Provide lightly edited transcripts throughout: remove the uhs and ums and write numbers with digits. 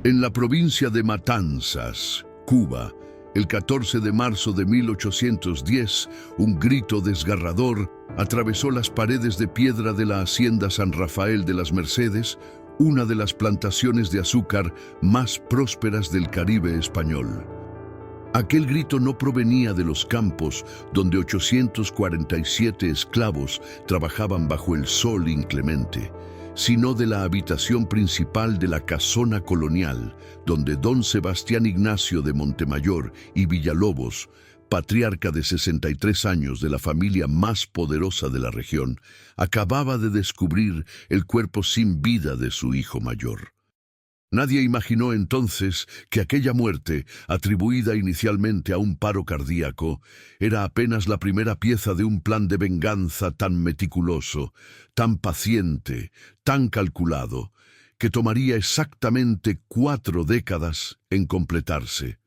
En la provincia de Matanzas, Cuba, el 14 de marzo de 1810, un grito desgarrador atravesó las paredes de piedra de la hacienda San Rafael de las Mercedes, una de las plantaciones de azúcar más prósperas del Caribe español. Aquel grito no provenía de los campos donde 847 esclavos trabajaban bajo el sol inclemente, sino de la habitación principal de la casona colonial, donde don Sebastián Ignacio de Montemayor y Villalobos, patriarca de 63 años de la familia más poderosa de la región, acababa de descubrir el cuerpo sin vida de su hijo mayor. Nadie imaginó entonces que aquella muerte, atribuida inicialmente a un paro cardíaco, era apenas la primera pieza de un plan de venganza tan meticuloso, tan paciente, tan calculado, que tomaría exactamente 4 décadas en completarse.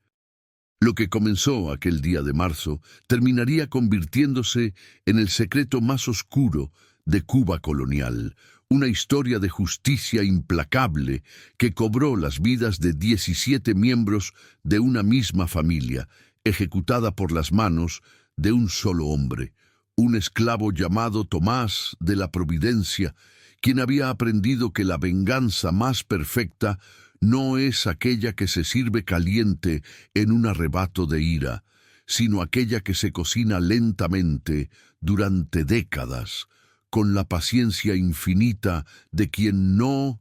Lo que comenzó aquel día de marzo terminaría convirtiéndose en el secreto más oscuro de Cuba colonial, una historia de justicia implacable que cobró las vidas de 17 miembros de una misma familia, ejecutada por las manos de un solo hombre, un esclavo llamado Tomás de la Providencia, quien había aprendido que la venganza más perfecta no es aquella que se sirve caliente en un arrebato de ira, sino aquella que se cocina lentamente durante décadas, con la paciencia infinita de quien no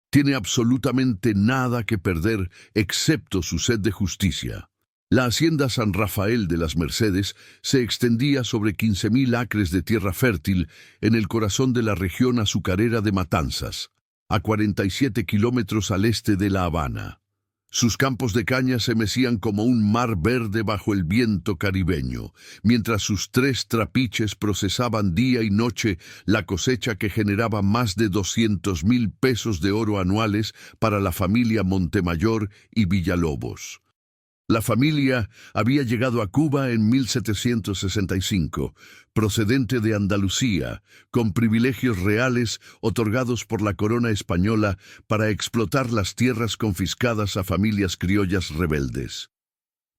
tiene absolutamente nada que perder excepto su sed de justicia. La hacienda San Rafael de las Mercedes se extendía sobre 15.000 acres de tierra fértil en el corazón de la región azucarera de Matanzas, a 47 kilómetros al este de La Habana. Sus campos de caña se mecían como un mar verde bajo el viento caribeño, mientras sus 3 trapiches procesaban día y noche la cosecha que generaba más de 200.000 pesos de oro anuales para la familia Montemayor y Villalobos. La familia había llegado a Cuba en 1765, procedente de Andalucía, con privilegios reales otorgados por la corona española para explotar las tierras confiscadas a familias criollas rebeldes.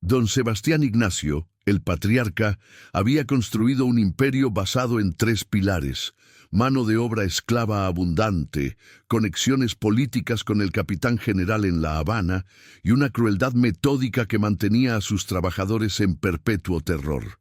Don Sebastián Ignacio, el patriarca, había construido un imperio basado en 3 pilares: mano de obra esclava abundante, conexiones políticas con el capitán general en La Habana y una crueldad metódica que mantenía a sus trabajadores en perpetuo terror.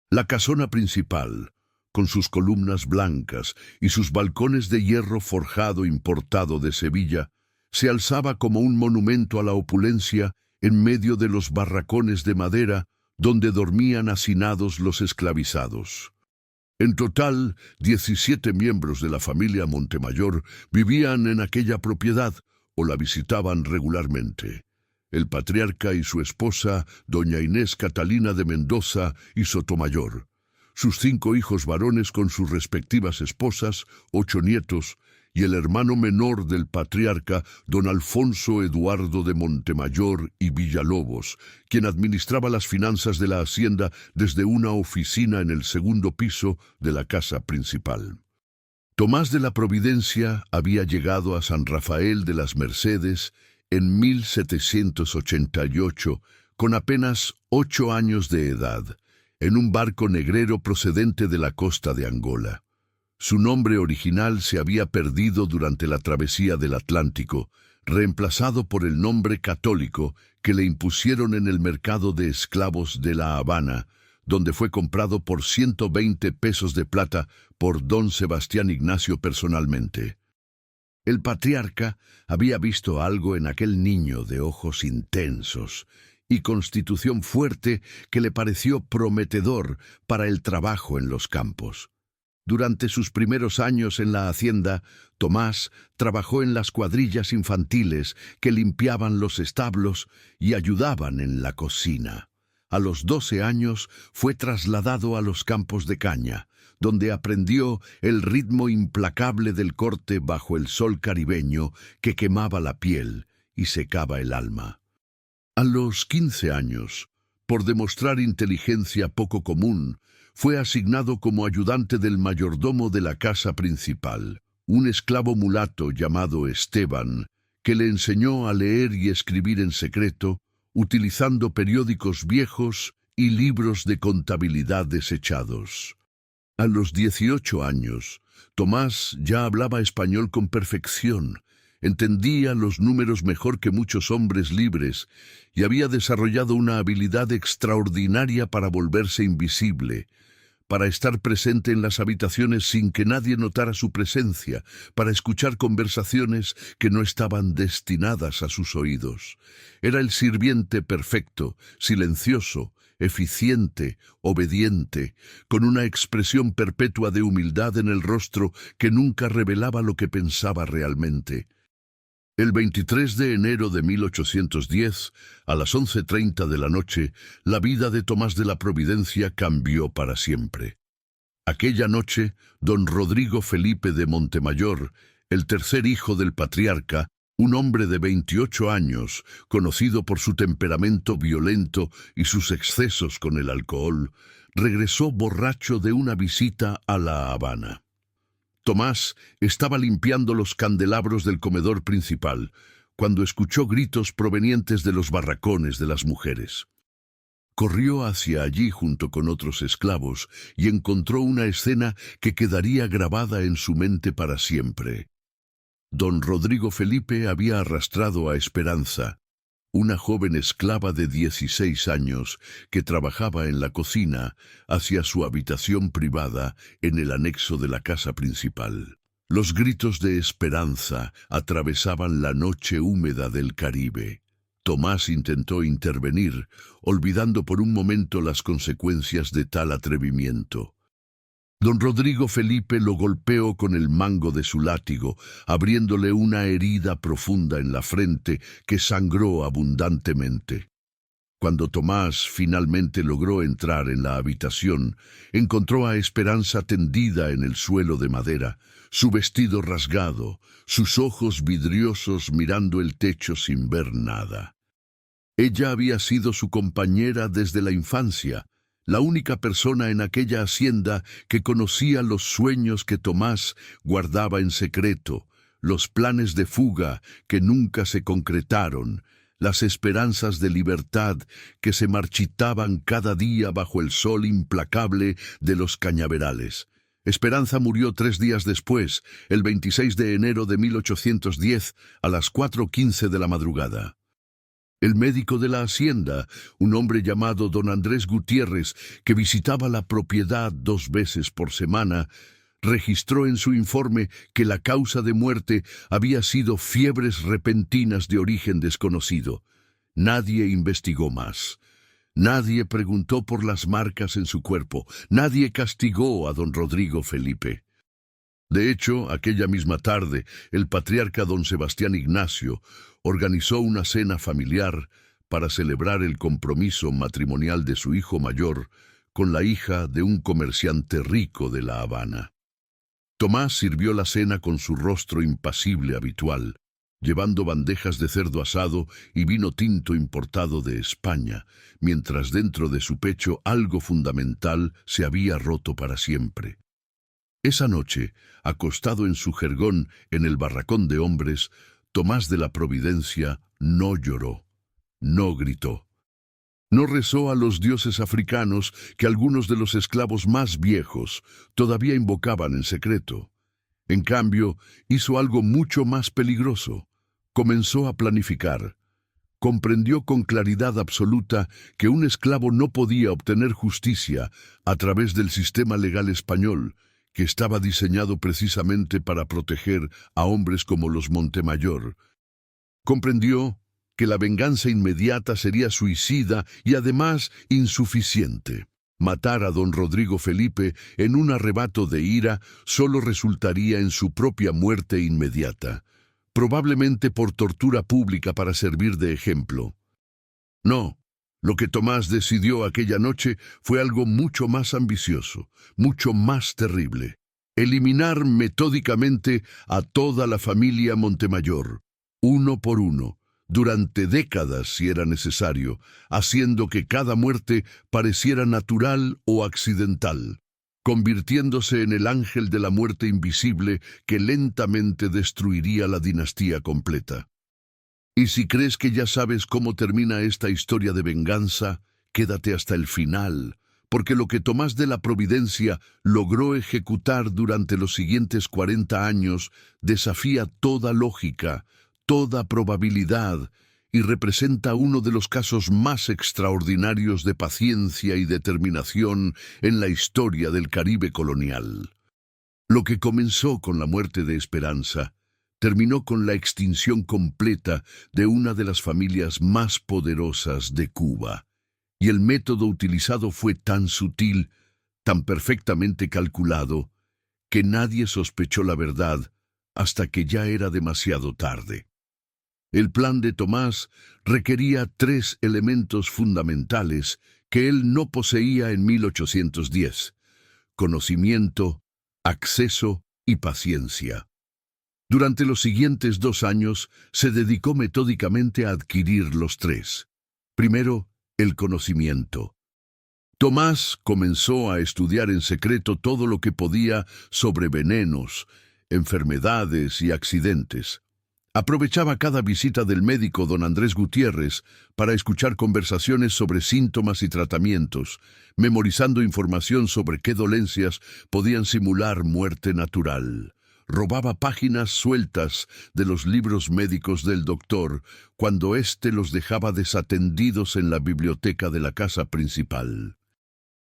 La casona principal, con sus columnas blancas y sus balcones de hierro forjado importado de Sevilla, se alzaba como un monumento a la opulencia en medio de los barracones de madera donde dormían hacinados los esclavizados. En total, 17 miembros de la familia Montemayor vivían en aquella propiedad o la visitaban regularmente. El patriarca y su esposa, doña Inés Catalina de Mendoza y Sotomayor, sus 5 hijos varones con sus respectivas esposas, 8 nietos, y el hermano menor del patriarca, don Alfonso Eduardo de Montemayor y Villalobos, quien administraba las finanzas de la hacienda desde una oficina en el 2º piso de la casa principal. Tomás de la Providencia había llegado a San Rafael de las Mercedes en 1788, con apenas 8 años de edad, en un barco negrero procedente de la costa de Angola. Su nombre original se había perdido durante la travesía del Atlántico, reemplazado por el nombre católico que le impusieron en el mercado de esclavos de La Habana, donde fue comprado por 120 pesos de plata por don Sebastián Ignacio personalmente. El patriarca había visto algo en aquel niño de ojos intensos y constitución fuerte que le pareció prometedor para el trabajo en los campos. Durante sus primeros años en la hacienda, Tomás trabajó en las cuadrillas infantiles que limpiaban los establos y ayudaban en la cocina. A los 12 años fue trasladado a los campos de caña, donde aprendió el ritmo implacable del corte bajo el sol caribeño que quemaba la piel y secaba el alma. A los 15 años, por demostrar inteligencia poco común, fue asignado como ayudante del mayordomo de la casa principal, un esclavo mulato llamado Esteban, que le enseñó a leer y escribir en secreto, utilizando periódicos viejos y libros de contabilidad desechados. A los 18 años, Tomás ya hablaba español con perfección, entendía los números mejor que muchos hombres libres y había desarrollado una habilidad extraordinaria para volverse invisible, para estar presente en las habitaciones sin que nadie notara su presencia, para escuchar conversaciones que no estaban destinadas a sus oídos. Era el sirviente perfecto, silencioso, eficiente, obediente, con una expresión perpetua de humildad en el rostro que nunca revelaba lo que pensaba realmente. El 23 de enero de 1810, a las 11:30 de la noche, la vida de Tomás de la Providencia cambió para siempre. Aquella noche, don Rodrigo Felipe de Montemayor, el tercer hijo del patriarca, un hombre de 28 años, conocido por su temperamento violento y sus excesos con el alcohol, regresó borracho de una visita a La Habana. Tomás estaba limpiando los candelabros del comedor principal, cuando escuchó gritos provenientes de los barracones de las mujeres. Corrió hacia allí junto con otros esclavos y encontró una escena que quedaría grabada en su mente para siempre. Don Rodrigo Felipe había arrastrado a Esperanza, una joven esclava de 16 años que trabajaba en la cocina, hacia su habitación privada en el anexo de la casa principal. Los gritos de Esperanza atravesaban la noche húmeda del Caribe. Tomás intentó intervenir, olvidando por un momento las consecuencias de tal atrevimiento. Don Rodrigo Felipe lo golpeó con el mango de su látigo, abriéndole una herida profunda en la frente que sangró abundantemente. Cuando Tomás finalmente logró entrar en la habitación, encontró a Esperanza tendida en el suelo de madera, su vestido rasgado, sus ojos vidriosos mirando el techo sin ver nada. Ella había sido su compañera desde la infancia, la única persona en aquella hacienda que conocía los sueños que Tomás guardaba en secreto, los planes de fuga que nunca se concretaron, las esperanzas de libertad que se marchitaban cada día bajo el sol implacable de los cañaverales. Esperanza murió 3 días después, el 26 de enero de 1810, a las 4:15 de la madrugada. El médico de la hacienda, un hombre llamado don Andrés Gutiérrez, que visitaba la propiedad 2 veces por semana, registró en su informe que la causa de muerte había sido fiebres repentinas de origen desconocido. Nadie investigó más. Nadie preguntó por las marcas en su cuerpo. Nadie castigó a don Rodrigo Felipe. De hecho, aquella misma tarde, el patriarca don Sebastián Ignacio organizó una cena familiar para celebrar el compromiso matrimonial de su hijo mayor con la hija de un comerciante rico de La Habana. Tomás sirvió la cena con su rostro impasible habitual, llevando bandejas de cerdo asado y vino tinto importado de España, mientras dentro de su pecho algo fundamental se había roto para siempre. Esa noche, acostado en su jergón en el barracón de hombres, Tomás de la Providencia no lloró, no gritó. No rezó a los dioses africanos que algunos de los esclavos más viejos todavía invocaban en secreto. En cambio, hizo algo mucho más peligroso. Comenzó a planificar. Comprendió con claridad absoluta que un esclavo no podía obtener justicia a través del sistema legal español, que estaba diseñado precisamente para proteger a hombres como los Montemayor. Comprendió que la venganza inmediata sería suicida y además insuficiente. Matar a don Rodrigo Felipe en un arrebato de ira solo resultaría en su propia muerte inmediata, probablemente por tortura pública para servir de ejemplo. No. Lo que Tomás decidió aquella noche fue algo mucho más ambicioso, mucho más terrible. Eliminar metódicamente a toda la familia Montemayor, uno por uno, durante décadas si era necesario, haciendo que cada muerte pareciera natural o accidental, convirtiéndose en el ángel de la muerte invisible que lentamente destruiría la dinastía completa. Y si crees que ya sabes cómo termina esta historia de venganza, quédate hasta el final, porque lo que Tomás de la Providencia logró ejecutar durante los siguientes 40 años desafía toda lógica, toda probabilidad, y representa uno de los casos más extraordinarios de paciencia y determinación en la historia del Caribe colonial. Lo que comenzó con la muerte de Esperanza, terminó con la extinción completa de una de las familias más poderosas de Cuba. Y el método utilizado fue tan sutil, tan perfectamente calculado, que nadie sospechó la verdad hasta que ya era demasiado tarde. El plan de Tomás requería 3 elementos fundamentales que él no poseía en 1810: conocimiento, acceso y paciencia. Durante los siguientes 2 años se dedicó metódicamente a adquirir los 3. Primero, el conocimiento. Tomás comenzó a estudiar en secreto todo lo que podía sobre venenos, enfermedades y accidentes. Aprovechaba cada visita del médico don Andrés Gutiérrez para escuchar conversaciones sobre síntomas y tratamientos, memorizando información sobre qué dolencias podían simular muerte natural. Robaba páginas sueltas de los libros médicos del doctor cuando éste los dejaba desatendidos en la biblioteca de la casa principal.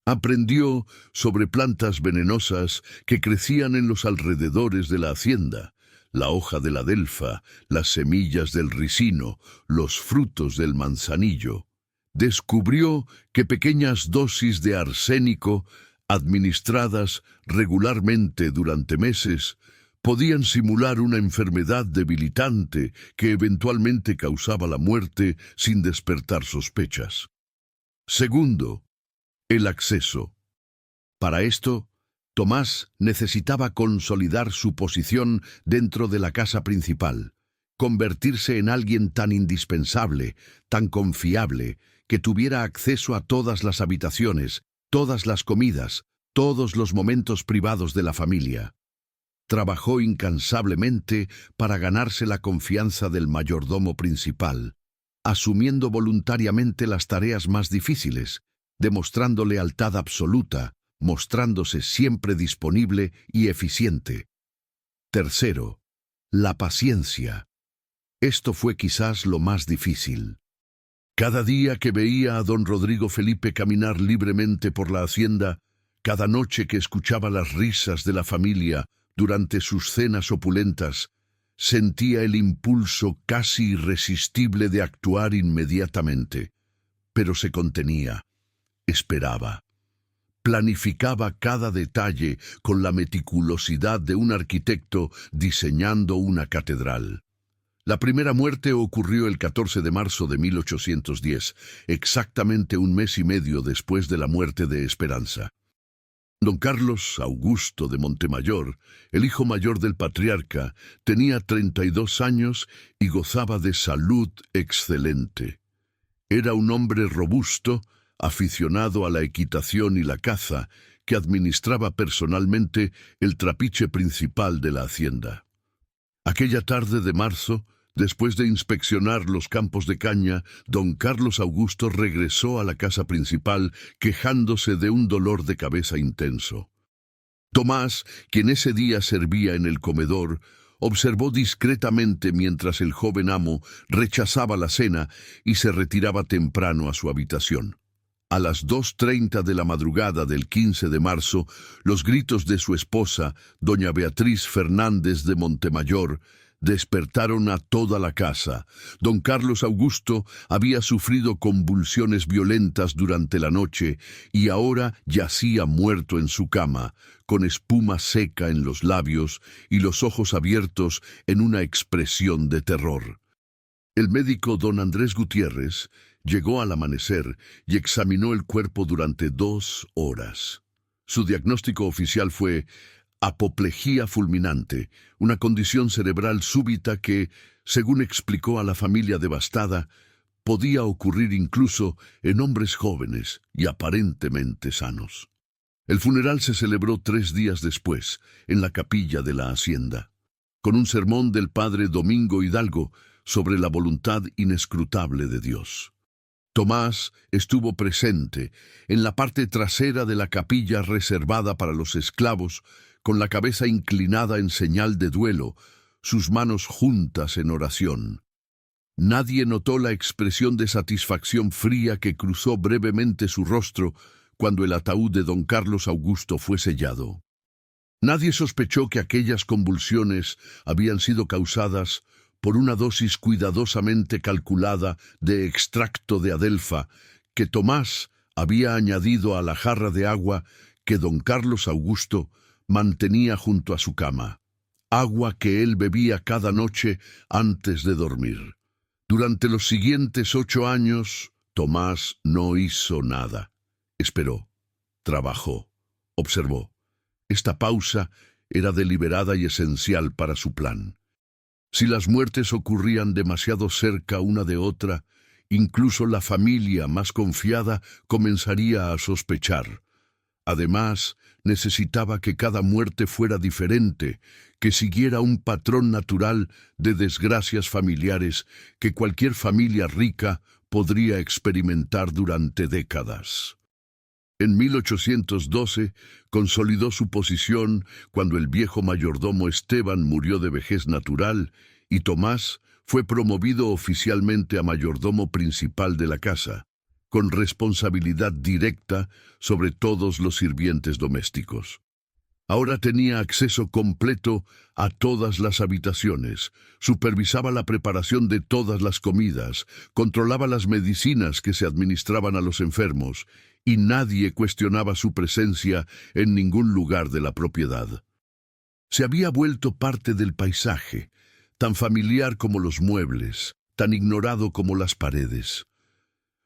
Aprendió sobre plantas venenosas que crecían en los alrededores de la hacienda: la hoja de la adelfa, las semillas del ricino, los frutos del manzanillo. Descubrió que pequeñas dosis de arsénico, administradas regularmente durante meses, podían simular una enfermedad debilitante que eventualmente causaba la muerte sin despertar sospechas. Segundo, el acceso. Para esto, Tomás necesitaba consolidar su posición dentro de la casa principal, convertirse en alguien tan indispensable, tan confiable, que tuviera acceso a todas las habitaciones, todas las comidas, todos los momentos privados de la familia. Trabajó incansablemente para ganarse la confianza del mayordomo principal, asumiendo voluntariamente las tareas más difíciles, demostrando lealtad absoluta, mostrándose siempre disponible y eficiente. Tercero, la paciencia. Esto fue quizás lo más difícil. Cada día que veía a don Rodrigo Felipe caminar libremente por la hacienda, cada noche que escuchaba las risas de la familia durante sus cenas opulentas, sentía el impulso casi irresistible de actuar inmediatamente. Pero se contenía, esperaba. Planificaba cada detalle con la meticulosidad de un arquitecto diseñando una catedral. La primera muerte ocurrió el 14 de marzo de 1810, exactamente un mes y medio después de la muerte de Esperanza. Don Carlos Augusto de Montemayor, el hijo mayor del patriarca, tenía 32 años y gozaba de salud excelente. Era un hombre robusto, aficionado a la equitación y la caza, que administraba personalmente el trapiche principal de la hacienda. Aquella tarde de marzo, después de inspeccionar los campos de caña, don Carlos Augusto regresó a la casa principal quejándose de un dolor de cabeza intenso. Tomás, quien ese día servía en el comedor, observó discretamente mientras el joven amo rechazaba la cena y se retiraba temprano a su habitación. A las 2:30 de la madrugada del 15 de marzo, los gritos de su esposa, doña Beatriz Fernández de Montemayor, despertaron a toda la casa. Don Carlos Augusto había sufrido convulsiones violentas durante la noche y ahora yacía muerto en su cama, con espuma seca en los labios y los ojos abiertos en una expresión de terror. El médico don Andrés Gutiérrez llegó al amanecer y examinó el cuerpo durante 2 horas. Su diagnóstico oficial fue apoplejía fulminante, una condición cerebral súbita que, según explicó a la familia devastada, podía ocurrir incluso en hombres jóvenes y aparentemente sanos. El funeral se celebró 3 días después, en la capilla de la hacienda. Con un sermón del padre Domingo Hidalgo, sobre la voluntad inescrutable de Dios. Tomás estuvo presente en la parte trasera de la capilla reservada para los esclavos, con la cabeza inclinada en señal de duelo, sus manos juntas en oración. Nadie notó la expresión de satisfacción fría que cruzó brevemente su rostro cuando el ataúd de don Carlos Augusto fue sellado. Nadie sospechó que aquellas convulsiones habían sido causadas por una dosis cuidadosamente calculada de extracto de adelfa que Tomás había añadido a la jarra de agua que don Carlos Augusto mantenía junto a su cama, agua que él bebía cada noche antes de dormir. Durante los siguientes 8 años, Tomás no hizo nada. Esperó, trabajó, observó. Esta pausa era deliberada y esencial para su plan. Si las muertes ocurrían demasiado cerca una de otra, incluso la familia más confiada comenzaría a sospechar. Además, necesitaba que cada muerte fuera diferente, que siguiera un patrón natural de desgracias familiares que cualquier familia rica podría experimentar durante décadas. En 1812 consolidó su posición cuando el viejo mayordomo Esteban murió de vejez natural y Tomás fue promovido oficialmente a mayordomo principal de la casa, con responsabilidad directa sobre todos los sirvientes domésticos. Ahora tenía acceso completo a todas las habitaciones, supervisaba la preparación de todas las comidas, controlaba las medicinas que se administraban a los enfermos, y nadie cuestionaba su presencia en ningún lugar de la propiedad. Se había vuelto parte del paisaje, tan familiar como los muebles, tan ignorado como las paredes.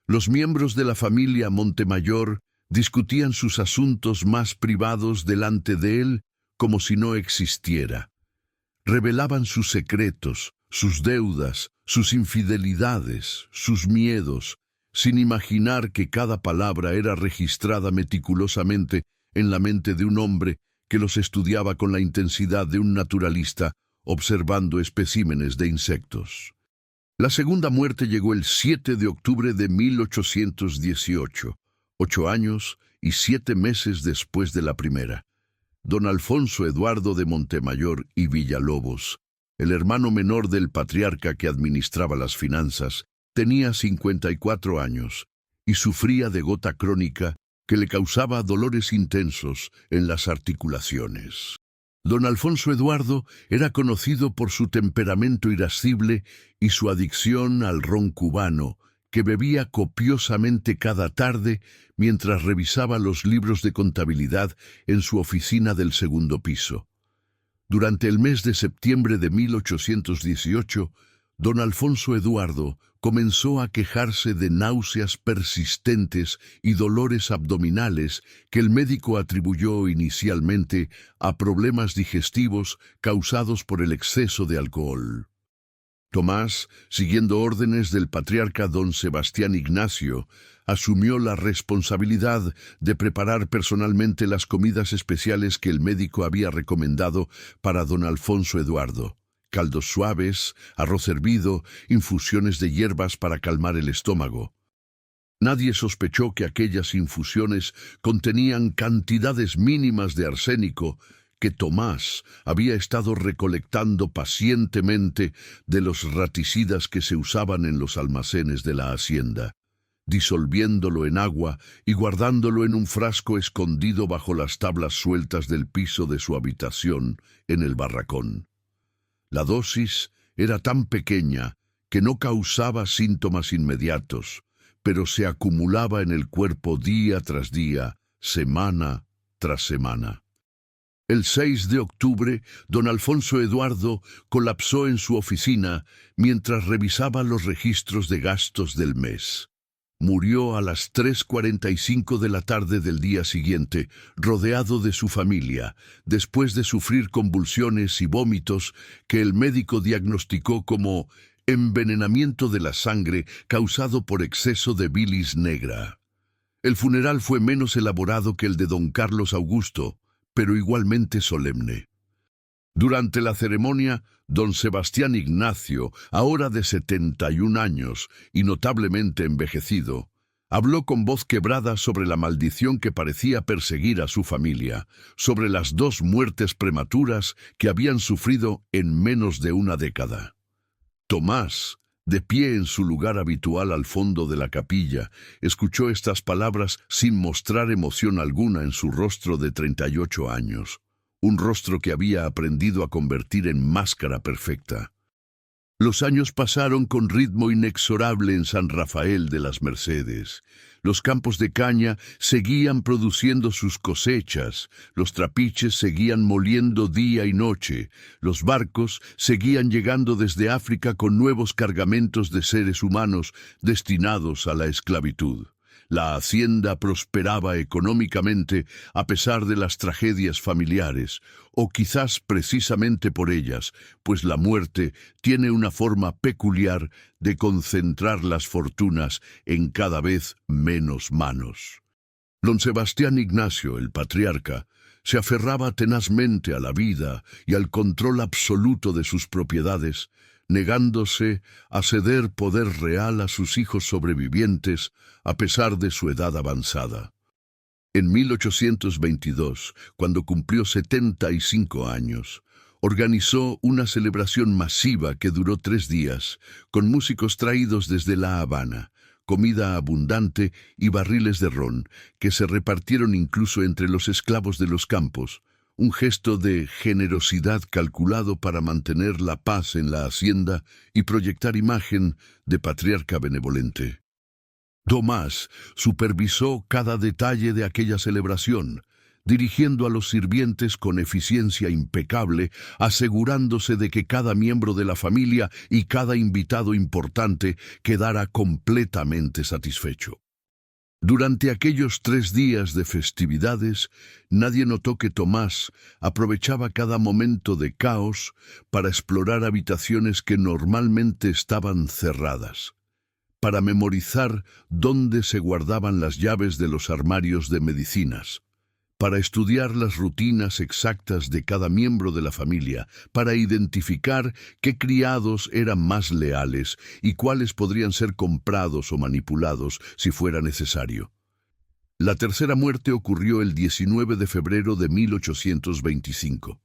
Los miembros de la familia Montemayor discutían sus asuntos más privados delante de él como si no existiera. Revelaban sus secretos, sus deudas, sus infidelidades, sus miedos, sin imaginar que cada palabra era registrada meticulosamente en la mente de un hombre que los estudiaba con la intensidad de un naturalista observando especímenes de insectos. La segunda muerte llegó el 7 de octubre de 1818, 8 años y 7 meses después de la primera. Don Alfonso Eduardo de Montemayor y Villalobos, el hermano menor del patriarca que administraba las finanzas, tenía 54 años y sufría de gota crónica que le causaba dolores intensos en las articulaciones. Don Alfonso Eduardo era conocido por su temperamento irascible y su adicción al ron cubano, que bebía copiosamente cada tarde mientras revisaba los libros de contabilidad en su oficina del segundo piso. Durante el mes de septiembre de 1818, don Alfonso Eduardo comenzó a quejarse de náuseas persistentes y dolores abdominales que el médico atribuyó inicialmente a problemas digestivos causados por el exceso de alcohol. Tomás, siguiendo órdenes del patriarca don Sebastián Ignacio, asumió la responsabilidad de preparar personalmente las comidas especiales que el médico había recomendado para don Alfonso Eduardo. Caldos suaves, arroz hervido, infusiones de hierbas para calmar el estómago. Nadie sospechó que aquellas infusiones contenían cantidades mínimas de arsénico que Tomás había estado recolectando pacientemente de los raticidas que se usaban en los almacenes de la hacienda, disolviéndolo en agua y guardándolo en un frasco escondido bajo las tablas sueltas del piso de su habitación en el barracón. La dosis era tan pequeña que no causaba síntomas inmediatos, pero se acumulaba en el cuerpo día tras día, semana tras semana. El 6 de octubre, don Alfonso Eduardo colapsó en su oficina mientras revisaba los registros de gastos del mes. Murió a las 3:45 de la tarde del día siguiente, rodeado de su familia, después de sufrir convulsiones y vómitos que el médico diagnosticó como envenenamiento de la sangre causado por exceso de bilis negra. El funeral fue menos elaborado que el de don Carlos Augusto, pero igualmente solemne. Durante la ceremonia, Don Sebastián Ignacio, ahora de 71 años y notablemente envejecido, habló con voz quebrada sobre la maldición que parecía perseguir a su familia, sobre las 2 muertes prematuras que habían sufrido en menos de una década. Tomás, de pie en su lugar habitual al fondo de la capilla, escuchó estas palabras sin mostrar emoción alguna en su rostro de 38 años, un rostro que había aprendido a convertir en máscara perfecta. Los años pasaron con ritmo inexorable en San Rafael de las Mercedes. Los campos de caña seguían produciendo sus cosechas, los trapiches seguían moliendo día y noche, los barcos seguían llegando desde África con nuevos cargamentos de seres humanos destinados a la esclavitud. La hacienda prosperaba económicamente a pesar de las tragedias familiares, o quizás precisamente por ellas, pues la muerte tiene una forma peculiar de concentrar las fortunas en cada vez menos manos. Don Sebastián Ignacio, el patriarca, se aferraba tenazmente a la vida y al control absoluto de sus propiedades, negándose a ceder poder real a sus hijos sobrevivientes a pesar de su edad avanzada. En 1822, cuando cumplió 75 años, organizó una celebración masiva que duró 3 días, con músicos traídos desde La Habana, comida abundante y barriles de ron, que se repartieron incluso entre los esclavos de los campos, un gesto de generosidad calculado para mantener la paz en la hacienda y proyectar imagen de patriarca benevolente. Tomás supervisó cada detalle de aquella celebración, dirigiendo a los sirvientes con eficiencia impecable, asegurándose de que cada miembro de la familia y cada invitado importante quedara completamente satisfecho. Durante aquellos 3 días de festividades, nadie notó que Tomás aprovechaba cada momento de caos para explorar habitaciones que normalmente estaban cerradas, para memorizar dónde se guardaban las llaves de los armarios de medicinas, para estudiar las rutinas exactas de cada miembro de la familia, para identificar qué criados eran más leales y cuáles podrían ser comprados o manipulados si fuera necesario. La tercera muerte ocurrió el 19 de febrero de 1825.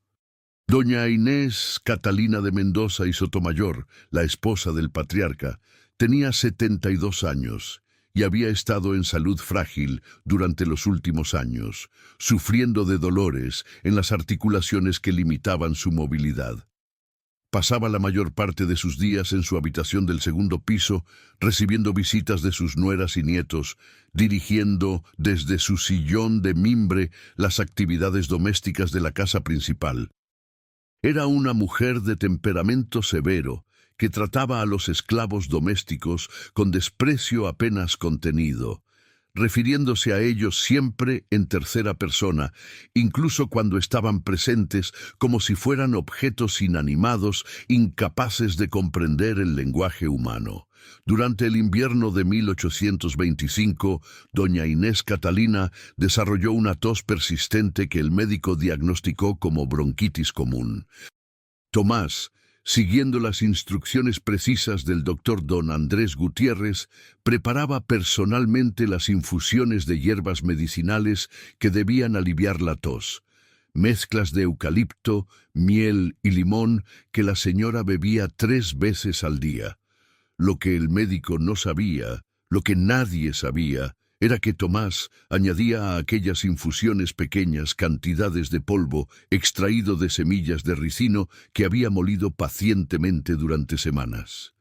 Doña Inés Catalina de Mendoza y Sotomayor, la esposa del patriarca, tenía 72 años y había estado en salud frágil durante los últimos años, sufriendo de dolores en las articulaciones que limitaban su movilidad. Pasaba la mayor parte de sus días en su habitación del 2º piso, recibiendo visitas de sus nueras y nietos, dirigiendo desde su sillón de mimbre las actividades domésticas de la casa principal. Era una mujer de temperamento severo, que trataba a los esclavos domésticos con desprecio apenas contenido, refiriéndose a ellos siempre en tercera persona, incluso cuando estaban presentes como si fueran objetos inanimados, incapaces de comprender el lenguaje humano. Durante el invierno de 1825, doña Inés Catalina desarrolló una tos persistente que el médico diagnosticó como bronquitis común. Tomás, siguiendo las instrucciones precisas del doctor don Andrés Gutiérrez, preparaba personalmente las infusiones de hierbas medicinales que debían aliviar la tos, mezclas de eucalipto, miel y limón que la señora bebía 3 veces al día. Lo que el médico no sabía, lo que nadie sabía, era que Tomás añadía a aquellas infusiones pequeñas cantidades de polvo extraído de semillas de ricino que había molido pacientemente durante semanas.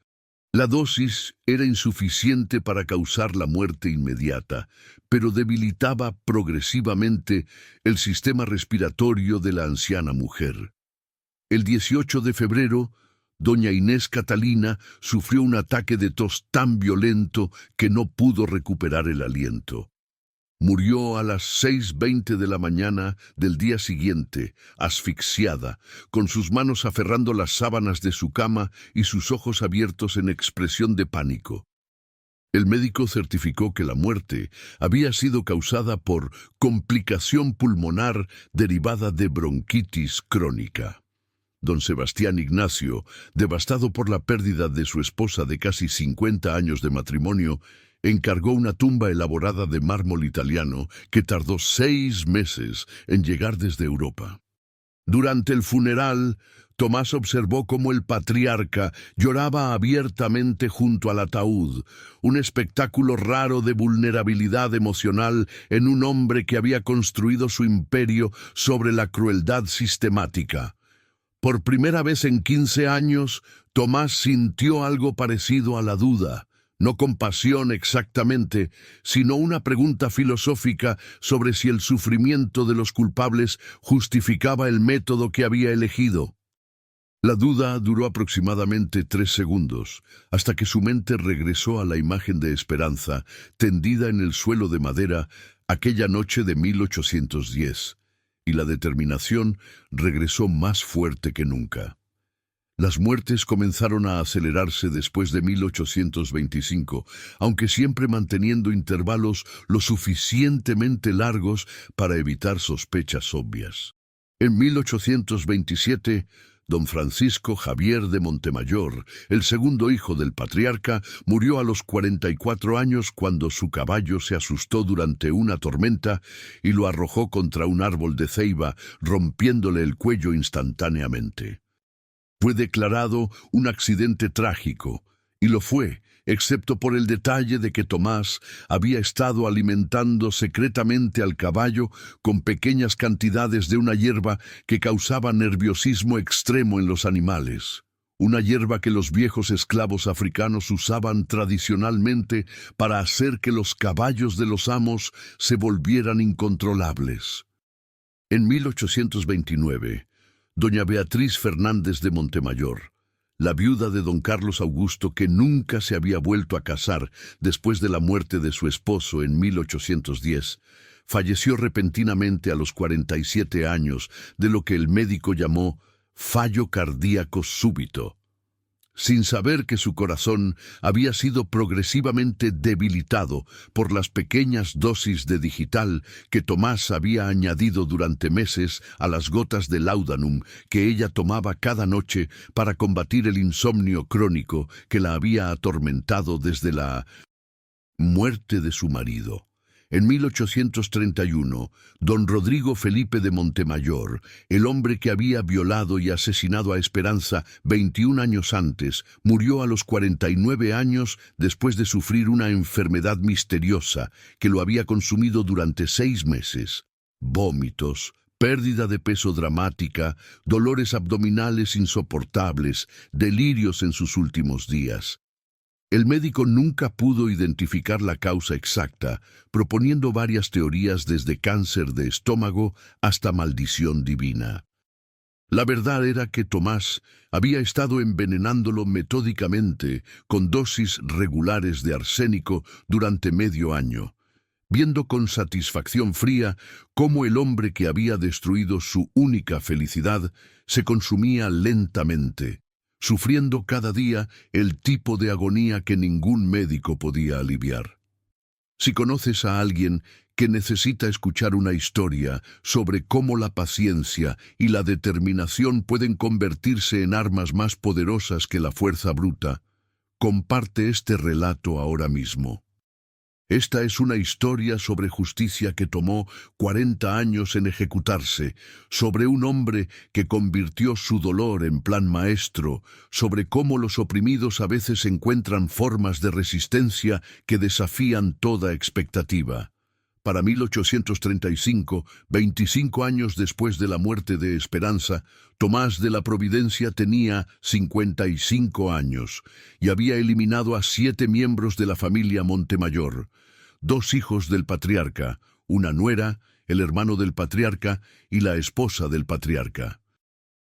La dosis era insuficiente para causar la muerte inmediata, pero debilitaba progresivamente el sistema respiratorio de la anciana mujer. El 18 de febrero, doña Inés Catalina sufrió un ataque de tos tan violento que no pudo recuperar el aliento. Murió a las 6:20 de la mañana del día siguiente, asfixiada, con sus manos aferrando las sábanas de su cama y sus ojos abiertos en expresión de pánico. El médico certificó que la muerte había sido causada por complicación pulmonar derivada de bronquitis crónica. don Sebastián Ignacio, devastado por la pérdida de su esposa de casi 50 años de matrimonio, encargó una tumba elaborada de mármol italiano que tardó 6 meses en llegar desde Europa. Durante el funeral, Tomás observó cómo el patriarca lloraba abiertamente junto al ataúd, un espectáculo raro de vulnerabilidad emocional en un hombre que había construido su imperio sobre la crueldad sistemática. Por primera vez en 15 años, Tomás sintió algo parecido a la duda. No compasión exactamente, sino una pregunta filosófica sobre si el sufrimiento de los culpables justificaba el método que había elegido. La duda duró aproximadamente 3 segundos, hasta que su mente regresó a la imagen de Esperanza, tendida en el suelo de madera aquella noche de 1810, y la determinación regresó más fuerte que nunca. Las muertes comenzaron a acelerarse después de 1825, aunque siempre manteniendo intervalos lo suficientemente largos para evitar sospechas obvias. En 1827, don Francisco Javier de Montemayor, el segundo hijo del patriarca, murió a los 44 años cuando su caballo se asustó durante una tormenta y lo arrojó contra un árbol de ceiba, rompiéndole el cuello instantáneamente. Fue declarado un accidente trágico, y lo fue, excepto por el detalle de que Tomás había estado alimentando secretamente al caballo con pequeñas cantidades de una hierba que causaba nerviosismo extremo en los animales. Una hierba que los viejos esclavos africanos usaban tradicionalmente para hacer que los caballos de los amos se volvieran incontrolables. En 1829, doña Beatriz Fernández de Montemayor, la viuda de don Carlos Augusto, que nunca se había vuelto a casar después de la muerte de su esposo en 1810, falleció repentinamente a los 47 años de lo que el médico llamó fallo cardíaco súbito, sin saber que su corazón había sido progresivamente debilitado por las pequeñas dosis de digital que Tomás había añadido durante meses a las gotas de laudanum que ella tomaba cada noche para combatir el insomnio crónico que la había atormentado desde la muerte de su marido. En 1831, don Rodrigo Felipe de Montemayor, el hombre que había violado y asesinado a Esperanza 21 años antes, murió a los 49 años después de sufrir una enfermedad misteriosa que lo había consumido durante 6 meses. Vómitos, pérdida de peso dramática, dolores abdominales insoportables, delirios en sus últimos días. El médico nunca pudo identificar la causa exacta, proponiendo varias teorías desde cáncer de estómago hasta maldición divina. La verdad era que Tomás había estado envenenándolo metódicamente con dosis regulares de arsénico durante medio año, viendo con satisfacción fría cómo el hombre que había destruido su única felicidad se consumía lentamente, sufriendo cada día el tipo de agonía que ningún médico podía aliviar. Si conoces a alguien que necesita escuchar una historia sobre cómo la paciencia y la determinación pueden convertirse en armas más poderosas que la fuerza bruta, comparte este relato ahora mismo. Esta es una historia sobre justicia que tomó 40 años en ejecutarse, sobre un hombre que convirtió su dolor en plan maestro, sobre cómo los oprimidos a veces encuentran formas de resistencia que desafían toda expectativa. Para 1835, 25 años después de la muerte de Esperanza, Tomás de la Providencia tenía 55 años y había eliminado a 7 miembros de la familia Montemayor, 2 hijos del patriarca, una nuera, el hermano del patriarca y la esposa del patriarca.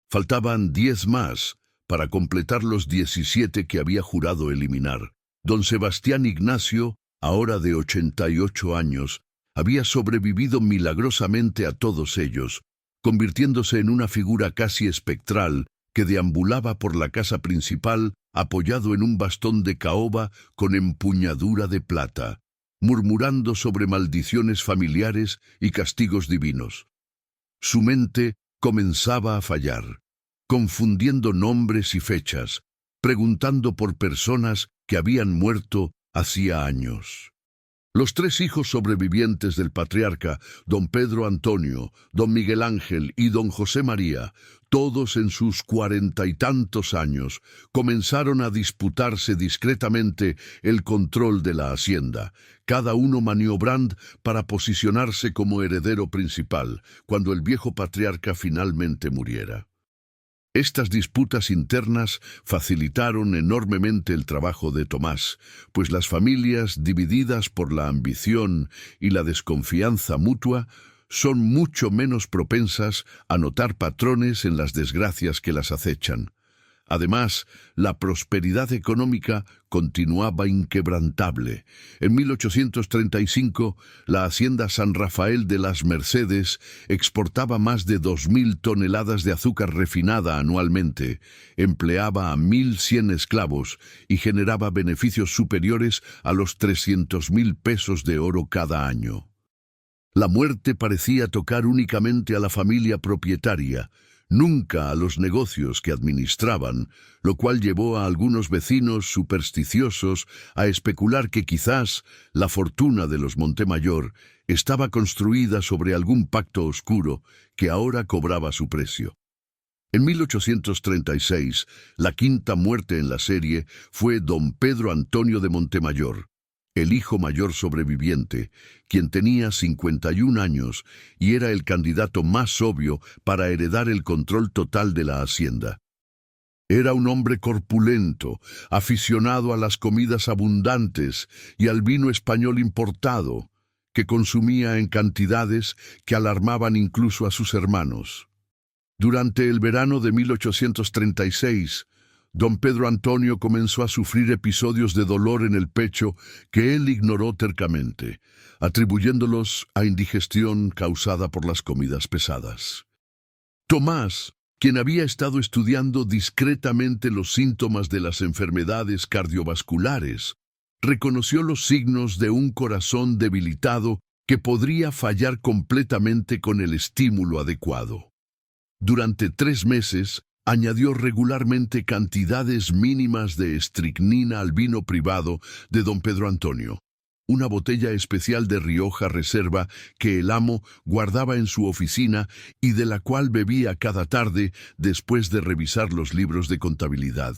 Faltaban 10 más para completar los 17 que había jurado eliminar. Don Sebastián Ignacio, ahora de 88 años, había sobrevivido milagrosamente a todos ellos, convirtiéndose en una figura casi espectral que deambulaba por la casa principal apoyado en un bastón de caoba con empuñadura de plata, murmurando sobre maldiciones familiares y castigos divinos. Su mente comenzaba a fallar. confundiendo nombres y fechas, preguntando por personas que habían muerto hacía años. Los tres hijos sobrevivientes del patriarca, don Pedro Antonio, don Miguel Ángel y don José María, todos en sus 40 y tantos años, comenzaron a disputarse discretamente el control de la hacienda, cada uno maniobrando para posicionarse como heredero principal, cuando el viejo patriarca finalmente muriera. Estas disputas internas facilitaron enormemente el trabajo de Tomás, pues las familias divididas por la ambición y la desconfianza mutua son mucho menos propensas a notar patrones en las desgracias que las acechan. Además, la prosperidad económica continuaba inquebrantable. En 1835, la hacienda San Rafael de las Mercedes exportaba más de 2.000 toneladas de azúcar refinada anualmente, empleaba a 1.100 esclavos y generaba beneficios superiores a los 300.000 pesos de oro cada año. La muerte parecía tocar únicamente a la familia propietaria, nunca a los negocios que administraban, lo cual llevó a algunos vecinos supersticiosos a especular que quizás la fortuna de los Montemayor estaba construida sobre algún pacto oscuro que ahora cobraba su precio. En 1836, la quinta muerte en la serie fue don Pedro Antonio de Montemayor, el hijo mayor sobreviviente, quien tenía 51 años y era el candidato más obvio para heredar el control total de la hacienda. Era un hombre corpulento, aficionado a las comidas abundantes y al vino español importado, que consumía en cantidades que alarmaban incluso a sus hermanos. Durante el verano de 1836, don Pedro Antonio comenzó a sufrir episodios de dolor en el pecho que él ignoró tercamente, atribuyéndolos a indigestión causada por las comidas pesadas. Tomás, quien había estado estudiando discretamente los síntomas de las enfermedades cardiovasculares, reconoció los signos de un corazón debilitado que podría fallar completamente con el estímulo adecuado. Durante 3 meses, añadió regularmente cantidades mínimas de estricnina al vino privado de don Pedro Antonio, una botella especial de Rioja Reserva que el amo guardaba en su oficina y de la cual bebía cada tarde después de revisar los libros de contabilidad.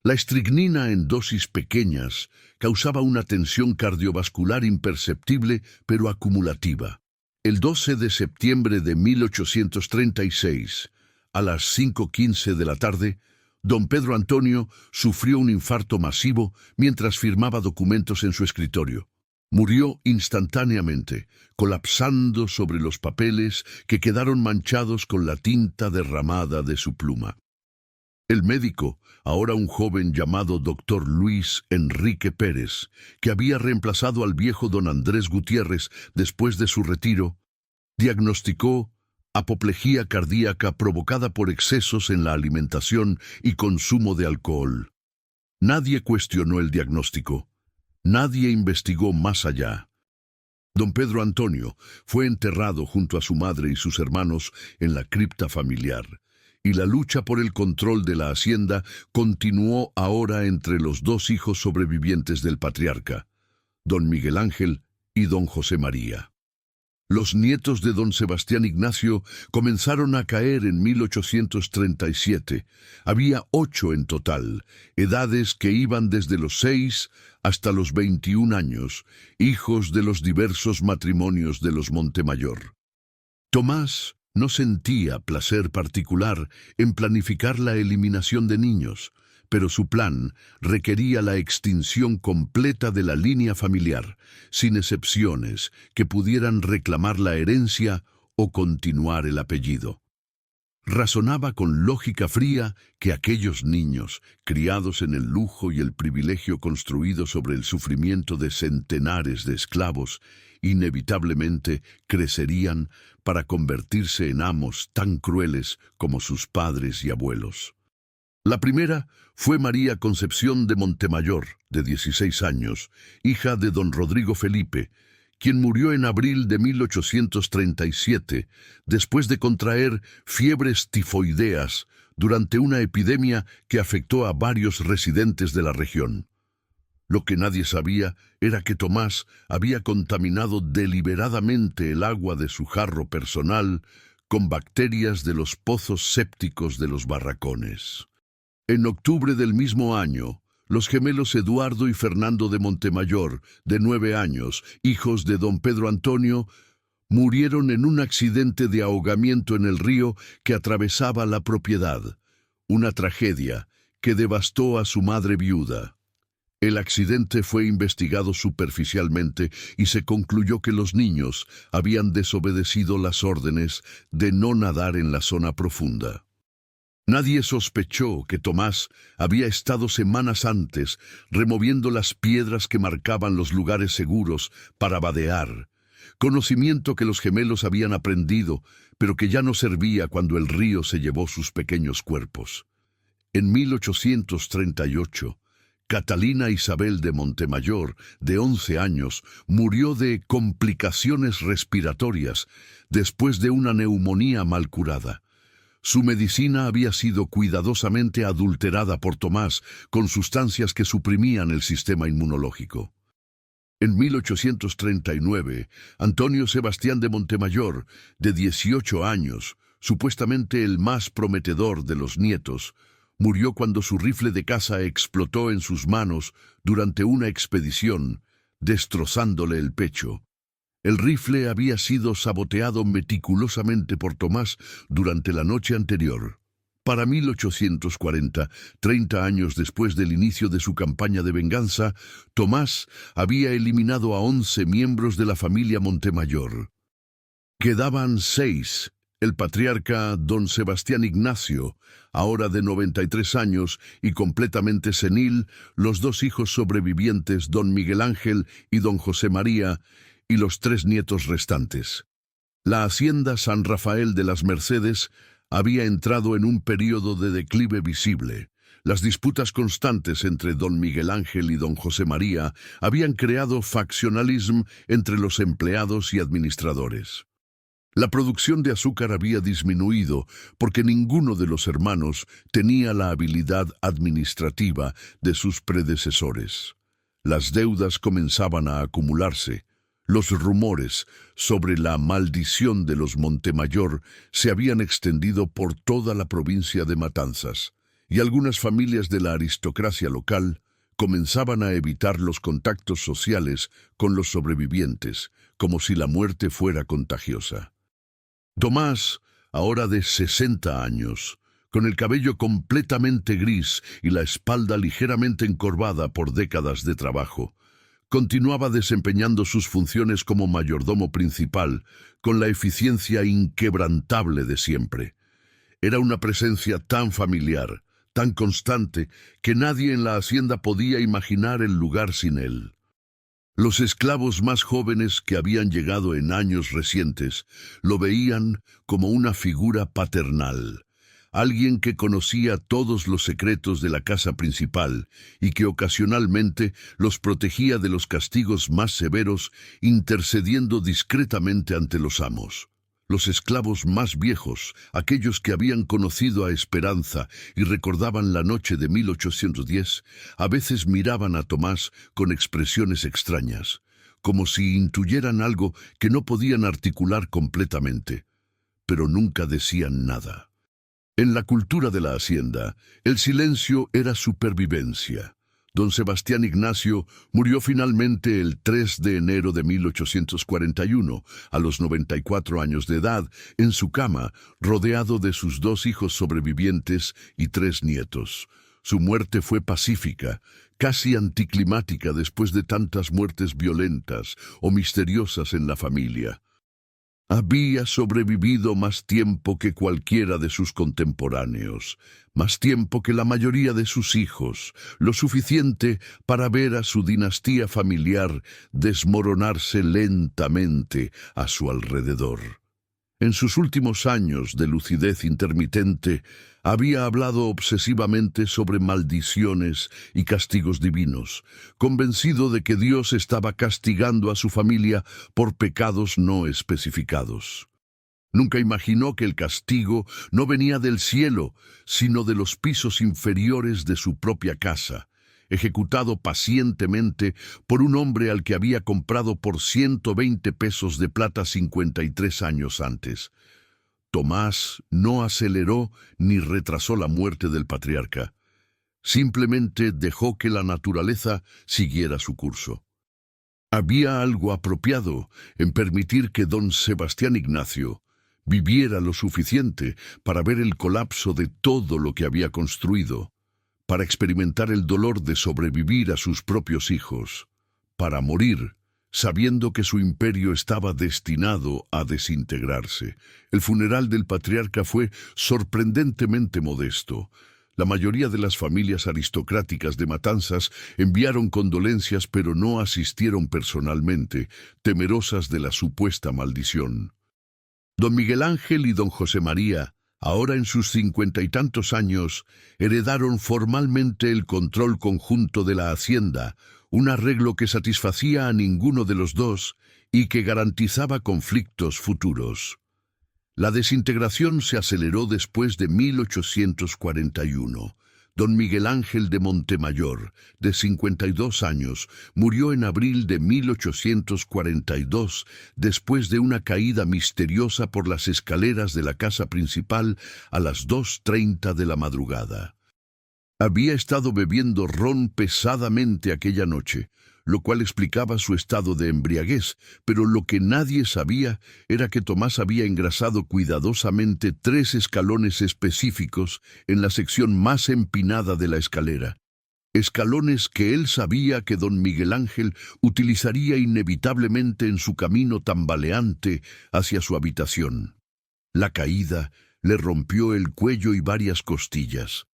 La estricnina en dosis pequeñas causaba una tensión cardiovascular imperceptible pero acumulativa. El 12 de septiembre de 1836, a las 5:15 de la tarde, don Pedro Antonio sufrió un infarto masivo mientras firmaba documentos en su escritorio. Murió instantáneamente, colapsando sobre los papeles que quedaron manchados con la tinta derramada de su pluma. El médico, ahora un joven llamado doctor Luis Enrique Pérez, que había reemplazado al viejo don Andrés Gutiérrez después de su retiro, diagnosticó apoplejía cardíaca provocada por excesos en la alimentación y consumo de alcohol. Nadie cuestionó el diagnóstico. Nadie investigó más allá. Don Pedro Antonio fue enterrado junto a su madre y sus hermanos en la cripta familiar, y la lucha por el control de la hacienda continuó ahora entre los 2 hijos sobrevivientes del patriarca, don Miguel Ángel y don José María. Los nietos de don Sebastián Ignacio comenzaron a caer en 1837. Había 8 en total, edades que iban desde los 6 hasta los 21 años, hijos de los diversos matrimonios de los Montemayor. Tomás no sentía placer particular en planificar la eliminación de niños, pero su plan requería la extinción completa de la línea familiar, sin excepciones que pudieran reclamar la herencia o continuar el apellido. Razonaba con lógica fría que aquellos niños, criados en el lujo y el privilegio construido sobre el sufrimiento de centenares de esclavos, inevitablemente crecerían para convertirse en amos tan crueles como sus padres y abuelos. La primera fue María Concepción de Montemayor, de 16 años, hija de don Rodrigo Felipe, quien murió en abril de 1837, después de contraer fiebres tifoideas durante una epidemia que afectó a varios residentes de la región. Lo que nadie sabía era que Tomás había contaminado deliberadamente el agua de su jarro personal con bacterias de los pozos sépticos de los barracones. En octubre del mismo año, los gemelos Eduardo y Fernando de Montemayor, de 9 años, hijos de don Pedro Antonio, murieron en un accidente de ahogamiento en el río que atravesaba la propiedad, una tragedia que devastó a su madre viuda. El accidente fue investigado superficialmente y se concluyó que los niños habían desobedecido las órdenes de no nadar en la zona profunda. Nadie sospechó que Tomás había estado semanas antes removiendo las piedras que marcaban los lugares seguros para vadear, conocimiento que los gemelos habían aprendido, pero que ya no servía cuando el río se llevó sus pequeños cuerpos. En 1838, Catalina Isabel de Montemayor, de 11 años, murió de complicaciones respiratorias después de una neumonía mal curada. Su medicina había sido cuidadosamente adulterada por Tomás con sustancias que suprimían el sistema inmunológico. En 1839, Antonio Sebastián de Montemayor, de 18 años, supuestamente el más prometedor de los nietos, murió cuando su rifle de caza explotó en sus manos durante una expedición, destrozándole el pecho. El rifle había sido saboteado meticulosamente por Tomás durante la noche anterior. Para 1840, 30 años después del inicio de su campaña de venganza, Tomás había eliminado a 11 miembros de la familia Montemayor. Quedaban 6. El patriarca don Sebastián Ignacio, ahora de 93 años y completamente senil, los 2 hijos sobrevivientes, don Miguel Ángel y don José María, y los 3 nietos restantes. La hacienda San Rafael de las Mercedes había entrado en un período de declive visible. Las disputas constantes entre don Miguel Ángel y don José María habían creado faccionalismo entre los empleados y administradores. La producción de azúcar había disminuido porque ninguno de los hermanos tenía la habilidad administrativa de sus predecesores. Las deudas comenzaban a acumularse. Los rumores sobre la maldición de los Montemayor se habían extendido por toda la provincia de Matanzas, y algunas familias de la aristocracia local comenzaban a evitar los contactos sociales con los sobrevivientes, como si la muerte fuera contagiosa. Tomás, ahora de 60 años, con el cabello completamente gris y la espalda ligeramente encorvada por décadas de trabajo, continuaba desempeñando sus funciones como mayordomo principal con la eficiencia inquebrantable de siempre. Era una presencia tan familiar, tan constante, que nadie en la hacienda podía imaginar el lugar sin él. Los esclavos más jóvenes que habían llegado en años recientes lo veían como una figura paternal, alguien que conocía todos los secretos de la casa principal y que ocasionalmente los protegía de los castigos más severos, intercediendo discretamente ante los amos. Los esclavos más viejos, aquellos que habían conocido a Esperanza y recordaban la noche de 1810, a veces miraban a Tomás con expresiones extrañas, como si intuyeran algo que no podían articular completamente, pero nunca decían nada. En la cultura de la hacienda, el silencio era supervivencia. Don Sebastián Ignacio murió finalmente el 3 de enero de 1841, a los 94 años de edad, en su cama, rodeado de sus 2 hijos sobrevivientes y 3 nietos. Su muerte fue pacífica, casi anticlimática después de tantas muertes violentas o misteriosas en la familia. Había sobrevivido más tiempo que cualquiera de sus contemporáneos, más tiempo que la mayoría de sus hijos, lo suficiente para ver a su dinastía familiar desmoronarse lentamente a su alrededor. En sus últimos años de lucidez intermitente, había hablado obsesivamente sobre maldiciones y castigos divinos, convencido de que Dios estaba castigando a su familia por pecados no especificados. Nunca imaginó que el castigo no venía del cielo, sino de los pisos inferiores de su propia casa, ejecutado pacientemente por un hombre al que había comprado por 120 pesos de plata 53 años antes. Tomás no aceleró ni retrasó la muerte del patriarca. Simplemente dejó que la naturaleza siguiera su curso. Había algo apropiado en permitir que don Sebastián Ignacio viviera lo suficiente para ver el colapso de todo lo que había construido, para experimentar el dolor de sobrevivir a sus propios hijos, para morir, sabiendo que su imperio estaba destinado a desintegrarse. El funeral del patriarca fue sorprendentemente modesto. La mayoría de las familias aristocráticas de Matanzas enviaron condolencias, pero no asistieron personalmente, temerosas de la supuesta maldición. Don Miguel Ángel y don José María, ahora en sus 50 y tantos años, heredaron formalmente el control conjunto de la hacienda, un arreglo que satisfacía a ninguno de los dos y que garantizaba conflictos futuros. La desintegración se aceleró después de 1841. Don Miguel Ángel de Montemayor, de 52 años, murió en abril de 1842 después de una caída misteriosa por las escaleras de la casa principal a las 2:30 de la madrugada. Había estado bebiendo ron pesadamente aquella noche, lo cual explicaba su estado de embriaguez, pero lo que nadie sabía era que Tomás había engrasado cuidadosamente 3 escalones específicos en la sección más empinada de la escalera. Escalones que él sabía que don Miguel Ángel utilizaría inevitablemente en su camino tambaleante hacia su habitación. La caída le rompió el cuello y varias costillas.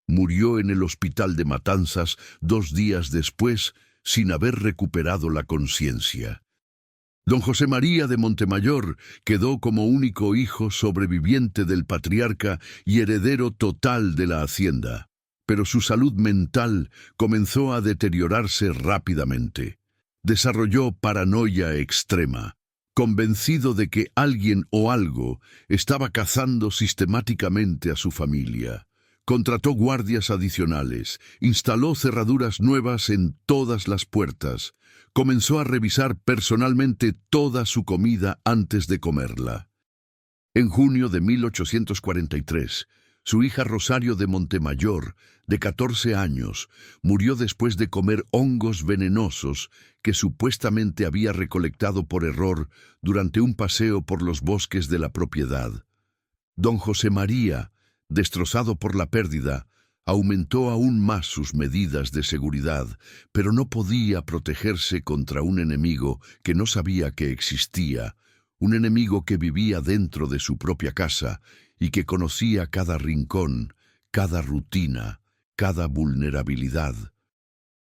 Murió en el hospital de Matanzas 2 días después, sin haber recuperado la conciencia. Don José María de Montemayor quedó como único hijo sobreviviente del patriarca y heredero total de la hacienda, pero su salud mental comenzó a deteriorarse rápidamente. Desarrolló paranoia extrema, convencido de que alguien o algo estaba cazando sistemáticamente a su familia. Contrató guardias adicionales, instaló cerraduras nuevas en todas las puertas, comenzó a revisar personalmente toda su comida antes de comerla. En junio de 1843, su hija Rosario de Montemayor, de 14 años, murió después de comer hongos venenosos que supuestamente había recolectado por error durante un paseo por los bosques de la propiedad. Don José María, destrozado por la pérdida, aumentó aún más sus medidas de seguridad, pero no podía protegerse contra un enemigo que no sabía que existía, un enemigo que vivía dentro de su propia casa y que conocía cada rincón, cada rutina, cada vulnerabilidad.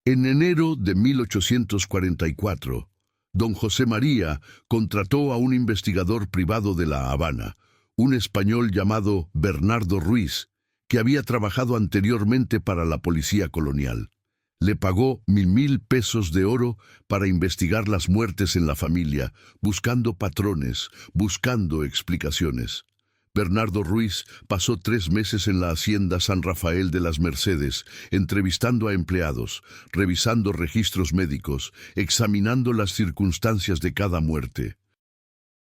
En enero de 1844, don José María contrató a un investigador privado de La Habana, un español llamado Bernardo Ruiz, que había trabajado anteriormente para la policía colonial. Le pagó 1,000 pesos de oro para investigar las muertes en la familia, buscando patrones, buscando explicaciones. Bernardo Ruiz pasó 3 meses en la hacienda San Rafael de las Mercedes, entrevistando a empleados, revisando registros médicos, examinando las circunstancias de cada muerte.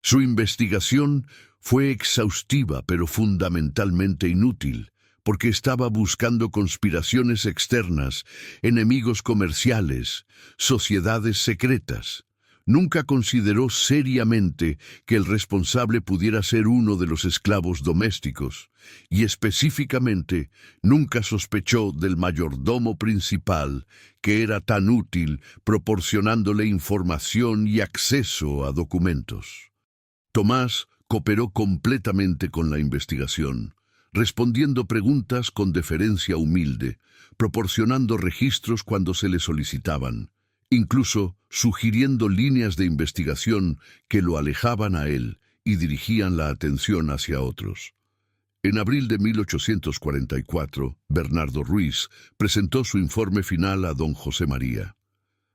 Su investigación fue exhaustiva pero fundamentalmente inútil, porque estaba buscando conspiraciones externas, enemigos comerciales, sociedades secretas. Nunca consideró seriamente que el responsable pudiera ser uno de los esclavos domésticos, y específicamente nunca sospechó del mayordomo principal, que era tan útil proporcionándole información y acceso a documentos. Tomás cooperó completamente con la investigación, respondiendo preguntas con deferencia humilde, proporcionando registros cuando se le solicitaban, incluso sugiriendo líneas de investigación que lo alejaban a él y dirigían la atención hacia otros. En abril de 1844, Bernardo Ruiz presentó su informe final a don José María.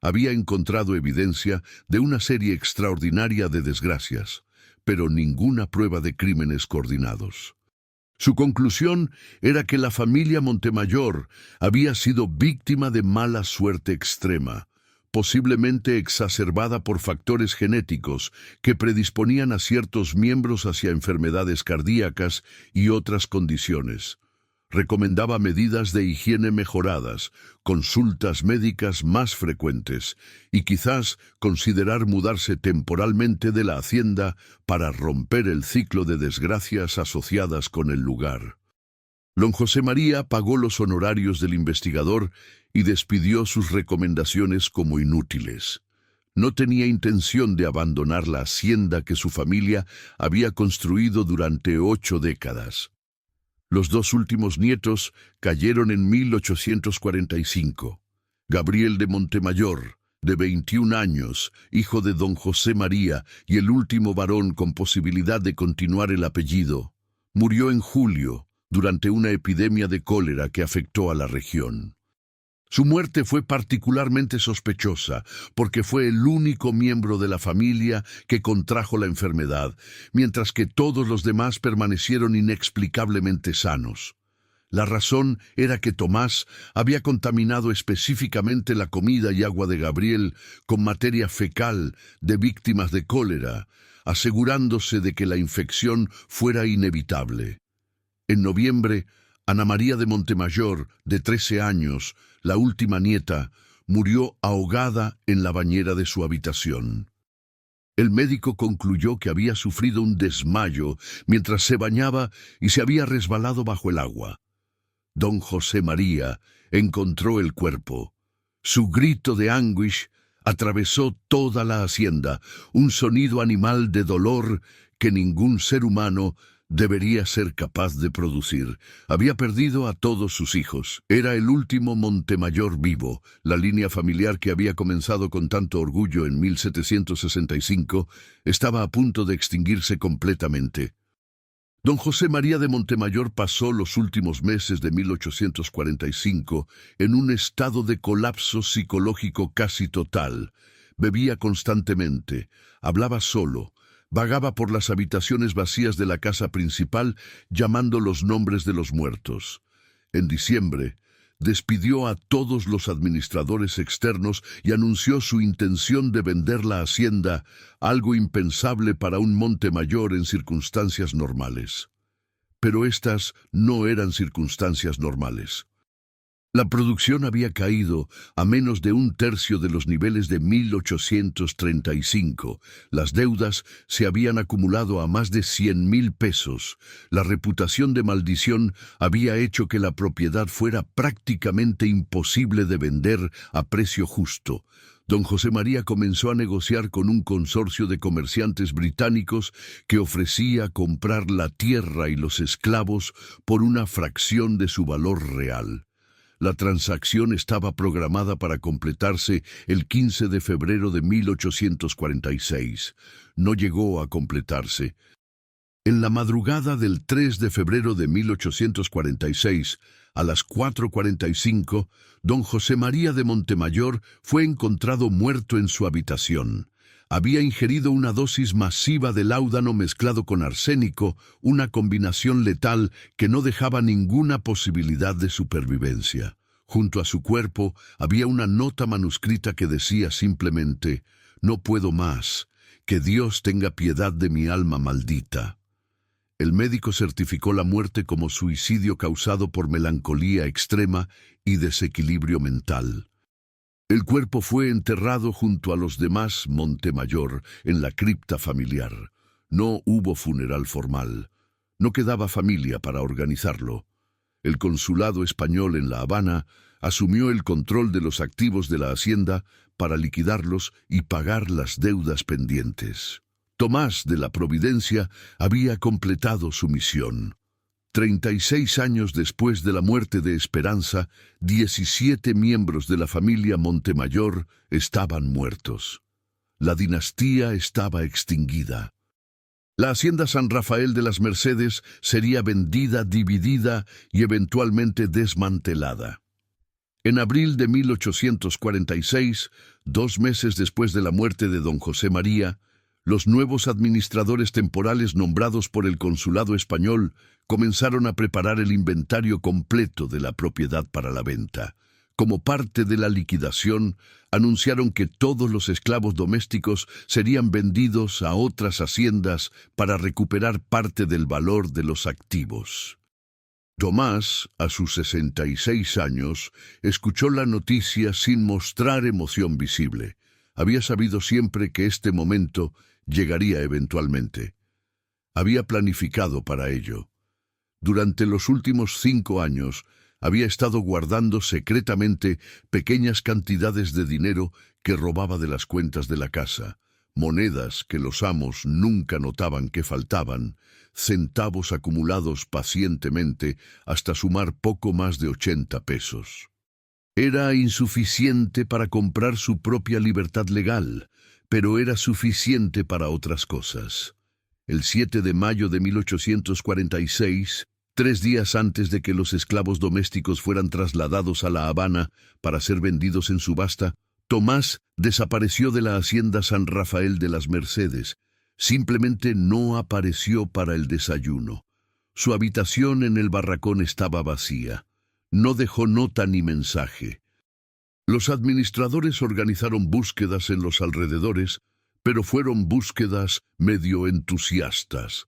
Había encontrado evidencia de una serie extraordinaria de desgracias, pero ninguna prueba de crímenes coordinados. Su conclusión era que la familia Montemayor había sido víctima de mala suerte extrema, posiblemente exacerbada por factores genéticos que predisponían a ciertos miembros hacia enfermedades cardíacas y otras condiciones. Recomendaba medidas de higiene mejoradas, consultas médicas más frecuentes y quizás considerar mudarse temporalmente de la hacienda para romper el ciclo de desgracias asociadas con el lugar. Don José María pagó los honorarios del investigador y despidió sus recomendaciones como inútiles. No tenía intención de abandonar la hacienda que su familia había construido durante 8 décadas. Los 2 últimos nietos cayeron en 1845. Gabriel de Montemayor, de 21 años, hijo de don José María y el último varón con posibilidad de continuar el apellido, murió en julio durante una epidemia de cólera que afectó a la región. Su muerte fue particularmente sospechosa porque fue el único miembro de la familia que contrajo la enfermedad, mientras que todos los demás permanecieron inexplicablemente sanos. La razón era que Tomás había contaminado específicamente la comida y agua de Gabriel con materia fecal de víctimas de cólera, asegurándose de que la infección fuera inevitable. En noviembre, Ana María de Montemayor, de 13 años, la última nieta, murió ahogada en la bañera de su habitación. El médico concluyó que había sufrido un desmayo mientras se bañaba y se había resbalado bajo el agua. Don José María encontró el cuerpo. Su grito de anguish atravesó toda la hacienda, un sonido animal de dolor que ningún ser humano debería ser capaz de producir. Había perdido a todos sus hijos. Era el último Montemayor vivo. La línea familiar que había comenzado con tanto orgullo en 1765 estaba a punto de extinguirse completamente. Don José María de Montemayor pasó los últimos meses de 1845 en un estado de colapso psicológico casi total. Bebía constantemente, hablaba solo, vagaba por las habitaciones vacías de la casa principal llamando los nombres de los muertos. En diciembre, despidió a todos los administradores externos y anunció su intención de vender la hacienda, algo impensable para un Montemayor en circunstancias normales. Pero estas no eran circunstancias normales. La producción había caído a menos de 1/3 de los niveles de 1835. Las deudas se habían acumulado a más de 100,000 pesos. La reputación de maldición había hecho que la propiedad fuera prácticamente imposible de vender a precio justo. Don José María comenzó a negociar con un consorcio de comerciantes británicos que ofrecía comprar la tierra y los esclavos por una fracción de su valor real. La transacción estaba programada para completarse el 15 de febrero de 1846. No llegó a completarse. En la madrugada del 3 de febrero de 1846, a las 4:45, don José María de Montemayor fue encontrado muerto en su habitación. Había ingerido una dosis masiva de láudano mezclado con arsénico, una combinación letal que no dejaba ninguna posibilidad de supervivencia. Junto a su cuerpo había una nota manuscrita que decía simplemente: «No puedo más, que Dios tenga piedad de mi alma maldita». El médico certificó la muerte como suicidio causado por melancolía extrema y desequilibrio mental. El cuerpo fue enterrado junto a los demás Montemayor en la cripta familiar. No hubo funeral formal. No quedaba familia para organizarlo. El consulado español en La Habana asumió el control de los activos de la hacienda para liquidarlos y pagar las deudas pendientes. Tomás de la Providencia había completado su misión. 36 años después de la muerte de Esperanza, 17 miembros de la familia Montemayor estaban muertos. La dinastía estaba extinguida. La hacienda San Rafael de las Mercedes sería vendida, dividida y eventualmente desmantelada. En abril de 1846, 2 meses después de la muerte de don José María, Los nuevos administradores temporales nombrados por el consulado español comenzaron a preparar el inventario completo de la propiedad para la venta. Como parte de la liquidación, anunciaron que todos los esclavos domésticos serían vendidos a otras haciendas para recuperar parte del valor de los activos. Tomás, a sus 66 años, escuchó la noticia sin mostrar emoción visible. Había sabido siempre que este momento llegaría eventualmente. Había planificado para ello. Durante los últimos 5 años, había estado guardando secretamente pequeñas cantidades de dinero que robaba de las cuentas de la casa, monedas que los amos nunca notaban que faltaban, centavos acumulados pacientemente hasta sumar poco más de 80 pesos. Era insuficiente para comprar su propia libertad legal, pero era suficiente para otras cosas. El 7 de mayo de 1846, 3 días antes de que los esclavos domésticos fueran trasladados a La Habana para ser vendidos en subasta, Tomás desapareció de la hacienda San Rafael de las Mercedes. Simplemente no apareció para el desayuno. Su habitación en el barracón estaba vacía. No dejó nota ni mensaje. Los administradores organizaron búsquedas en los alrededores, pero fueron búsquedas medio entusiastas.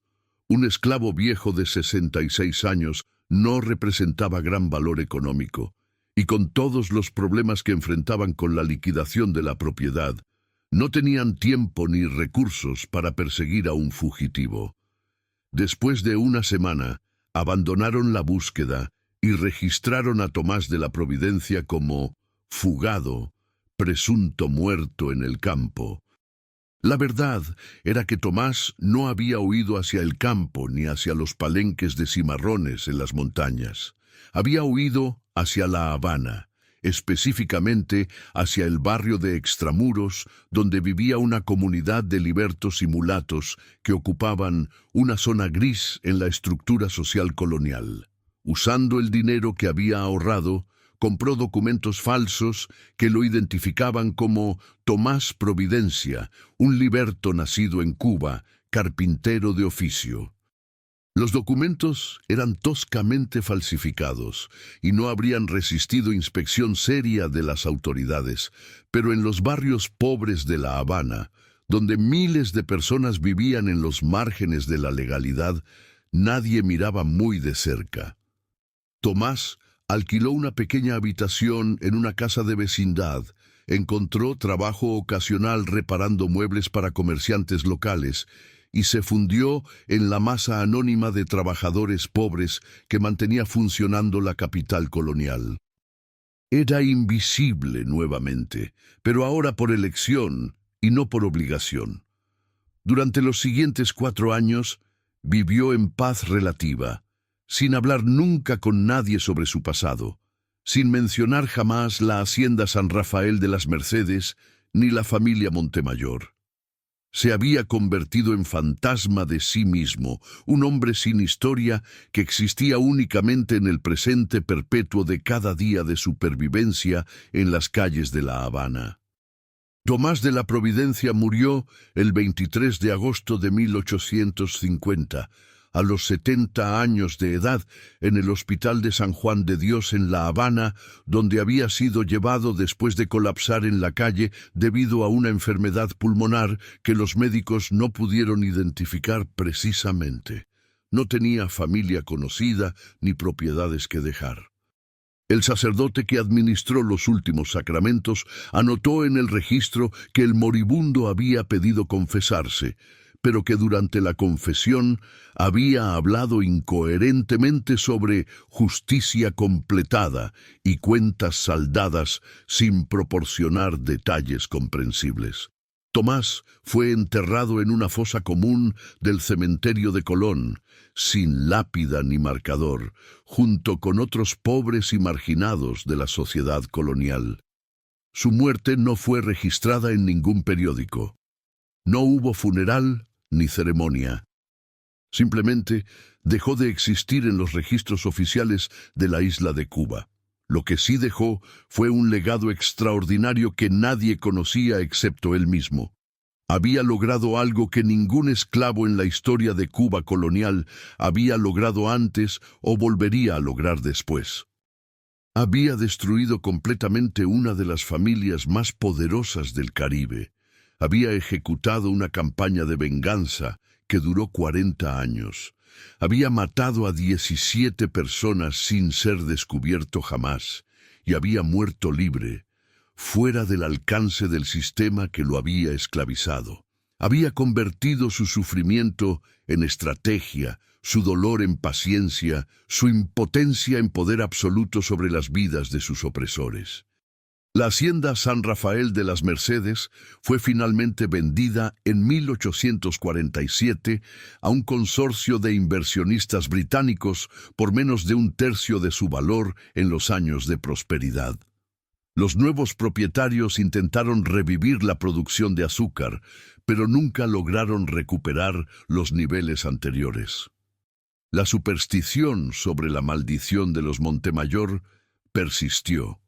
Un esclavo viejo de 66 años no representaba gran valor económico, y con todos los problemas que enfrentaban con la liquidación de la propiedad, no tenían tiempo ni recursos para perseguir a un fugitivo. Después de una semana, abandonaron la búsqueda y registraron a Tomás de la Providencia como fugado, presunto muerto en el campo. La verdad era que Tomás no había huido hacia el campo ni hacia los palenques de cimarrones en las montañas. Había huido hacia La Habana, específicamente hacia el barrio de Extramuros, donde vivía una comunidad de libertos y mulatos que ocupaban una zona gris en la estructura social colonial. Usando el dinero que había ahorrado, compró documentos falsos que lo identificaban como Tomás Providencia, un liberto nacido en Cuba, carpintero de oficio. Los documentos eran toscamente falsificados y no habrían resistido inspección seria de las autoridades, pero en los barrios pobres de La Habana, donde miles de personas vivían en los márgenes de la legalidad, nadie miraba muy de cerca. Tomás alquiló una pequeña habitación en una casa de vecindad, encontró trabajo ocasional reparando muebles para comerciantes locales y se fundió en la masa anónima de trabajadores pobres que mantenía funcionando la capital colonial. Era invisible nuevamente, pero ahora por elección y no por obligación. Durante los siguientes 4 años, vivió en paz relativa, sin hablar nunca con nadie sobre su pasado, sin mencionar jamás la hacienda San Rafael de las Mercedes ni la familia Montemayor. Se había convertido en fantasma de sí mismo, un hombre sin historia que existía únicamente en el presente perpetuo de cada día de supervivencia en las calles de La Habana. Tomás de la Providencia murió el 23 de agosto de 1850, a los 70 años de edad, en el Hospital de San Juan de Dios en La Habana, donde había sido llevado después de colapsar en la calle debido a una enfermedad pulmonar que los médicos no pudieron identificar precisamente. No tenía familia conocida ni propiedades que dejar. El sacerdote que administró los últimos sacramentos anotó en el registro que el moribundo había pedido confesarse, pero que durante la confesión había hablado incoherentemente sobre justicia completada y cuentas saldadas sin proporcionar detalles comprensibles. Tomás fue enterrado en una fosa común del cementerio de Colón, sin lápida ni marcador, junto con otros pobres y marginados de la sociedad colonial. Su muerte no fue registrada en ningún periódico. No hubo funeral ni ceremonia. Simplemente dejó de existir en los registros oficiales de la isla de Cuba. Lo que sí dejó fue un legado extraordinario que nadie conocía excepto él mismo. Había logrado algo que ningún esclavo en la historia de Cuba colonial había logrado antes o volvería a lograr después. Había destruido completamente una de las familias más poderosas del Caribe. Había ejecutado una campaña de venganza que duró 40 años. Había matado a 17 personas sin ser descubierto jamás, y había muerto libre, fuera del alcance del sistema que lo había esclavizado. Había convertido su sufrimiento en estrategia, su dolor en paciencia, su impotencia en poder absoluto sobre las vidas de sus opresores. La hacienda San Rafael de las Mercedes fue finalmente vendida en 1847 a un consorcio de inversionistas británicos por menos de un tercio de su valor en los años de prosperidad. Los nuevos propietarios intentaron revivir la producción de azúcar, pero nunca lograron recuperar los niveles anteriores. La superstición sobre la maldición de los Montemayor persistió,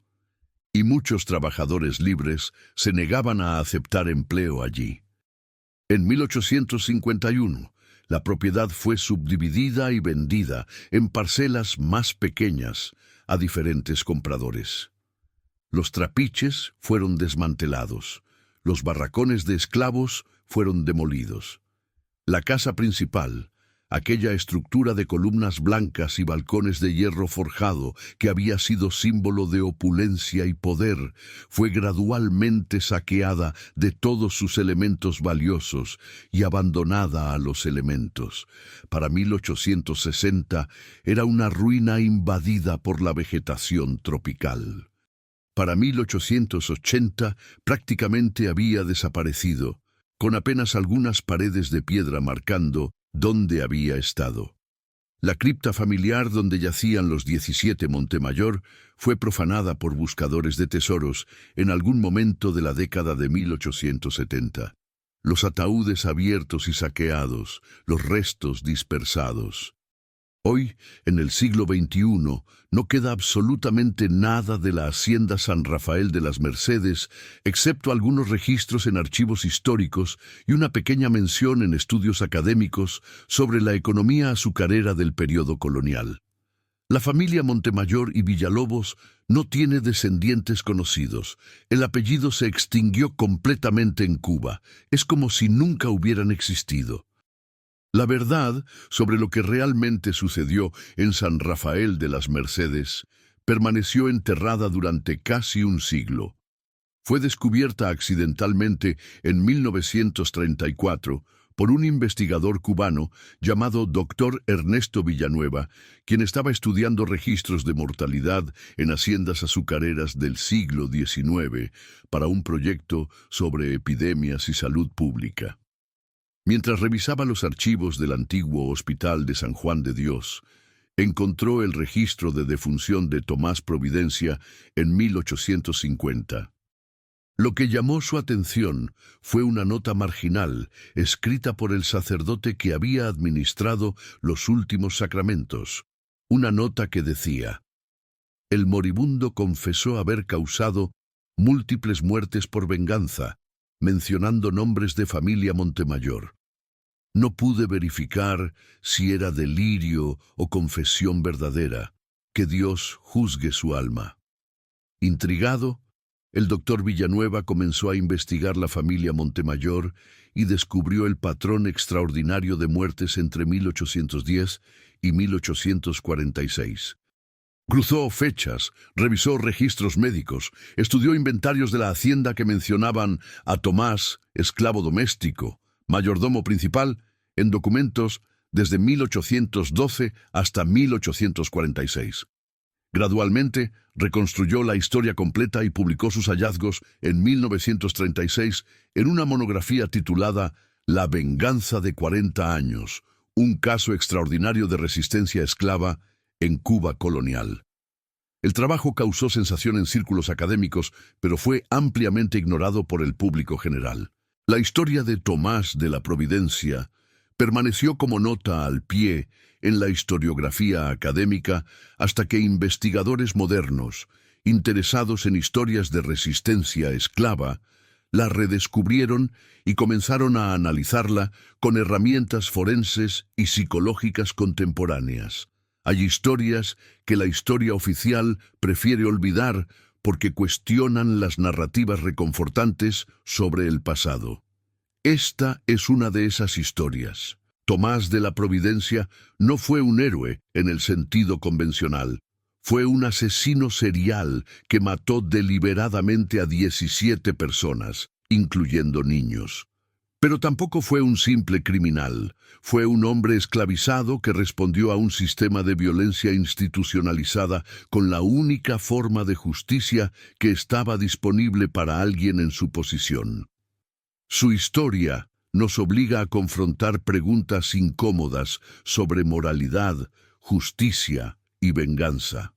y muchos trabajadores libres se negaban a aceptar empleo allí. En 1851, la propiedad fue subdividida y vendida en parcelas más pequeñas a diferentes compradores. Los trapiches fueron desmantelados, los barracones de esclavos fueron demolidos. La casa principal, aquella estructura de columnas blancas y balcones de hierro forjado que había sido símbolo de opulencia y poder, fue gradualmente saqueada de todos sus elementos valiosos y abandonada a los elementos. Para 1860 era una ruina invadida por la vegetación tropical. Para 1880 prácticamente había desaparecido, con apenas algunas paredes de piedra marcando dónde había estado. La cripta familiar donde yacían los 17 Montemayor fue profanada por buscadores de tesoros en algún momento de la década de 1870. Los ataúdes abiertos y saqueados, los restos dispersados. Hoy, en el siglo XXI, no queda absolutamente nada de la hacienda San Rafael de las Mercedes, excepto algunos registros en archivos históricos y una pequeña mención en estudios académicos sobre la economía azucarera del periodo colonial. La familia Montemayor y Villalobos no tiene descendientes conocidos. El apellido se extinguió completamente en Cuba. Es como si nunca hubieran existido. La verdad sobre lo que realmente sucedió en San Rafael de las Mercedes permaneció enterrada durante casi un siglo. Fue descubierta accidentalmente en 1934 por un investigador cubano llamado Dr. Ernesto Villanueva, quien estaba estudiando registros de mortalidad en haciendas azucareras del siglo XIX para un proyecto sobre epidemias y salud pública. Mientras revisaba los archivos del antiguo Hospital de San Juan de Dios, encontró el registro de defunción de Tomás Providencia en 1850. Lo que llamó su atención fue una nota marginal escrita por el sacerdote que había administrado los últimos sacramentos. Una nota que decía: «El moribundo confesó haber causado múltiples muertes por venganza, mencionando nombres de familia Montemayor. No pude verificar si era delirio o confesión verdadera. Que Dios juzgue su alma». Intrigado, el doctor Villanueva comenzó a investigar la familia Montemayor y descubrió el patrón extraordinario de muertes entre 1810 y 1846. Cruzó fechas, revisó registros médicos, estudió inventarios de la hacienda que mencionaban a Tomás, esclavo doméstico, mayordomo principal, en documentos desde 1812 hasta 1846. Gradualmente, reconstruyó la historia completa y publicó sus hallazgos en 1936 en una monografía titulada La venganza de 40 años, un caso extraordinario de resistencia esclava en Cuba colonial. El trabajo causó sensación en círculos académicos, pero fue ampliamente ignorado por el público general. La historia de Tomás de la Providencia permaneció como nota al pie en la historiografía académica hasta que investigadores modernos, interesados en historias de resistencia esclava, la redescubrieron y comenzaron a analizarla con herramientas forenses y psicológicas contemporáneas. Hay historias que la historia oficial prefiere olvidar porque cuestionan las narrativas reconfortantes sobre el pasado. Esta es una de esas historias. Tomás de la Providencia no fue un héroe en el sentido convencional. Fue un asesino serial que mató deliberadamente a 17 personas, incluyendo niños. Pero tampoco fue un simple criminal. Fue un hombre esclavizado que respondió a un sistema de violencia institucionalizada con la única forma de justicia que estaba disponible para alguien en su posición. Su historia nos obliga a confrontar preguntas incómodas sobre moralidad, justicia y venganza.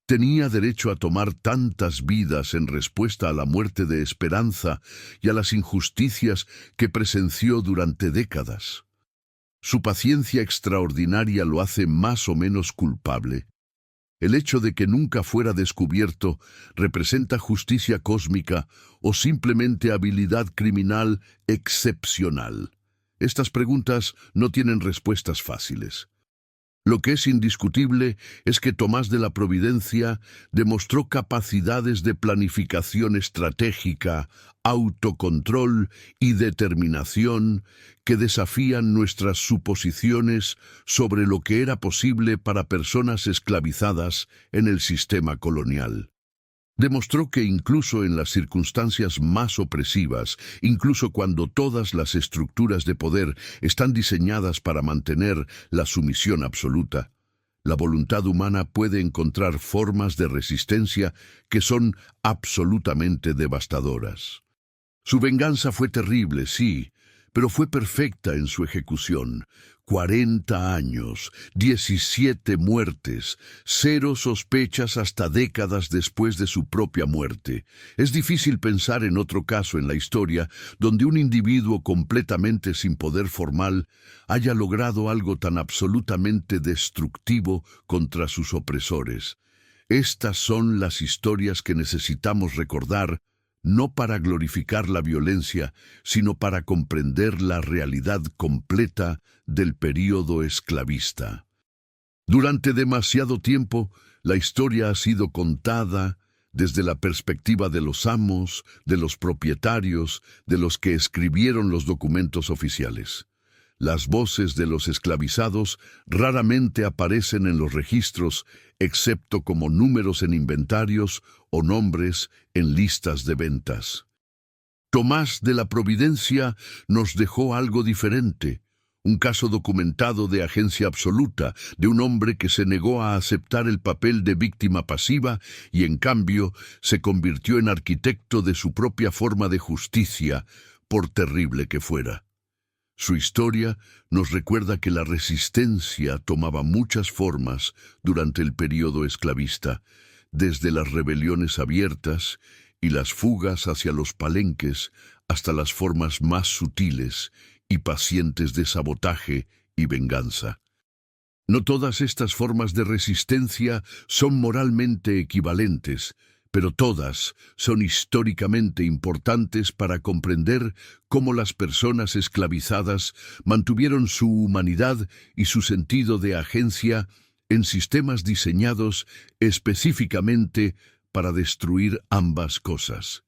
¿Tenía derecho a tomar tantas vidas en respuesta a la muerte de Esperanza y a las injusticias que presenció durante décadas? Su paciencia extraordinaria lo hace más o menos culpable. El hecho de que nunca fuera descubierto representa justicia cósmica o simplemente habilidad criminal excepcional. Estas preguntas no tienen respuestas fáciles. Lo que es indiscutible es que Tomás de la Providencia demostró capacidades de planificación estratégica, autocontrol y determinación que desafían nuestras suposiciones sobre lo que era posible para personas esclavizadas en el sistema colonial. Demostró que incluso en las circunstancias más opresivas, incluso cuando todas las estructuras de poder están diseñadas para mantener la sumisión absoluta, la voluntad humana puede encontrar formas de resistencia que son absolutamente devastadoras. Su venganza fue terrible, sí, pero fue perfecta en su ejecución. 40 años, 17 muertes, 0 sospechas hasta décadas después de su propia muerte. Es difícil pensar en otro caso en la historia donde un individuo completamente sin poder formal haya logrado algo tan absolutamente destructivo contra sus opresores. Estas son las historias que necesitamos recordar, no para glorificar la violencia, sino para comprender la realidad completa del período esclavista. Durante demasiado tiempo, la historia ha sido contada desde la perspectiva de los amos, de los propietarios, de los que escribieron los documentos oficiales. Las voces de los esclavizados raramente aparecen en los registros, excepto como números en inventarios o nombres en listas de ventas. Tomás de la Providencia nos dejó algo diferente, un caso documentado de agencia absoluta, de un hombre que se negó a aceptar el papel de víctima pasiva y en cambio se convirtió en arquitecto de su propia forma de justicia, por terrible que fuera. Su historia nos recuerda que la resistencia tomaba muchas formas durante el período esclavista, desde las rebeliones abiertas y las fugas hacia los palenques hasta las formas más sutiles y pacientes de sabotaje y venganza. No todas estas formas de resistencia son moralmente equivalentes, pero todas son históricamente importantes para comprender cómo las personas esclavizadas mantuvieron su humanidad y su sentido de agencia en sistemas diseñados específicamente para destruir ambas cosas.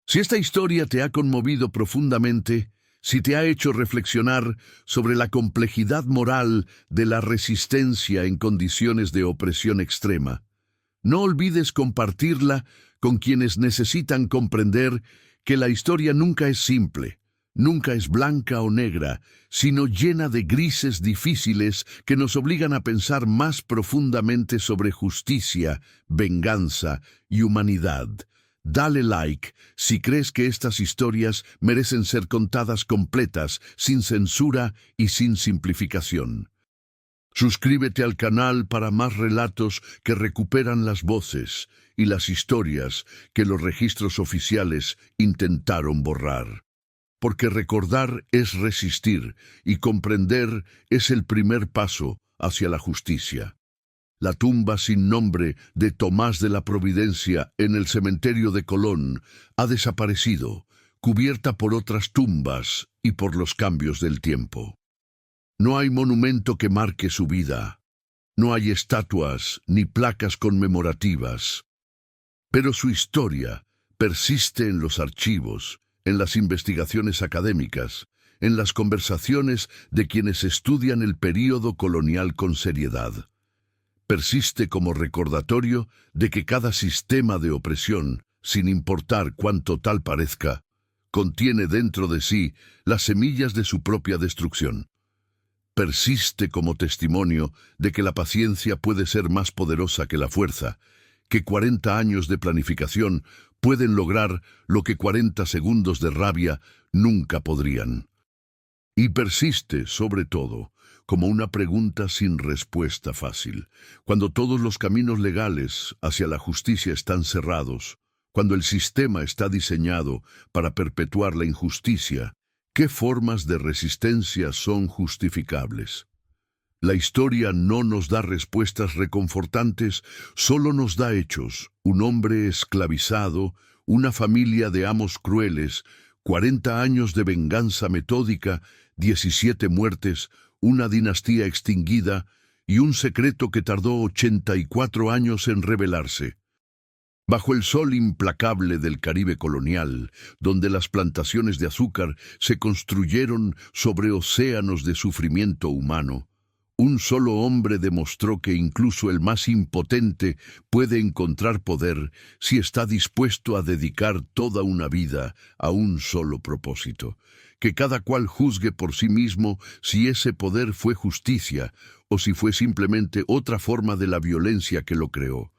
Si esta historia te ha conmovido profundamente, si te ha hecho reflexionar sobre la complejidad moral de la resistencia en condiciones de opresión extrema, no olvides compartirla con quienes necesitan comprender que la historia nunca es simple, nunca es blanca o negra, sino llena de grises difíciles que nos obligan a pensar más profundamente sobre justicia, venganza y humanidad. Dale like si crees que estas historias merecen ser contadas completas, sin censura y sin simplificación. Suscríbete al canal para más relatos que recuperan las voces y las historias que los registros oficiales intentaron borrar. Porque recordar es resistir y comprender es el primer paso hacia la justicia. La tumba sin nombre de Tomás de la Providencia en el cementerio de Colón ha desaparecido, cubierta por otras tumbas y por los cambios del tiempo. No hay monumento que marque su vida. No hay estatuas ni placas conmemorativas. Pero su historia persiste en los archivos, en las investigaciones académicas, en las conversaciones de quienes estudian el período colonial con seriedad. Persiste como recordatorio de que cada sistema de opresión, sin importar cuánto tal parezca, contiene dentro de sí las semillas de su propia destrucción. Persiste como testimonio de que la paciencia puede ser más poderosa que la fuerza, que 40 años de planificación pueden lograr lo que 40 segundos de rabia nunca podrían. Y persiste, sobre todo, como una pregunta sin respuesta fácil. Cuando todos los caminos legales hacia la justicia están cerrados, cuando el sistema está diseñado para perpetuar la injusticia, ¿qué formas de resistencia son justificables? La historia no nos da respuestas reconfortantes, solo nos da hechos. Un hombre esclavizado, una familia de amos crueles, 40 años de venganza metódica, 17 muertes, una dinastía extinguida y un secreto que tardó 84 años en revelarse. Bajo el sol implacable del Caribe colonial, donde las plantaciones de azúcar se construyeron sobre océanos de sufrimiento humano, un solo hombre demostró que incluso el más impotente puede encontrar poder si está dispuesto a dedicar toda una vida a un solo propósito. Que cada cual juzgue por sí mismo si ese poder fue justicia o si fue simplemente otra forma de la violencia que lo creó.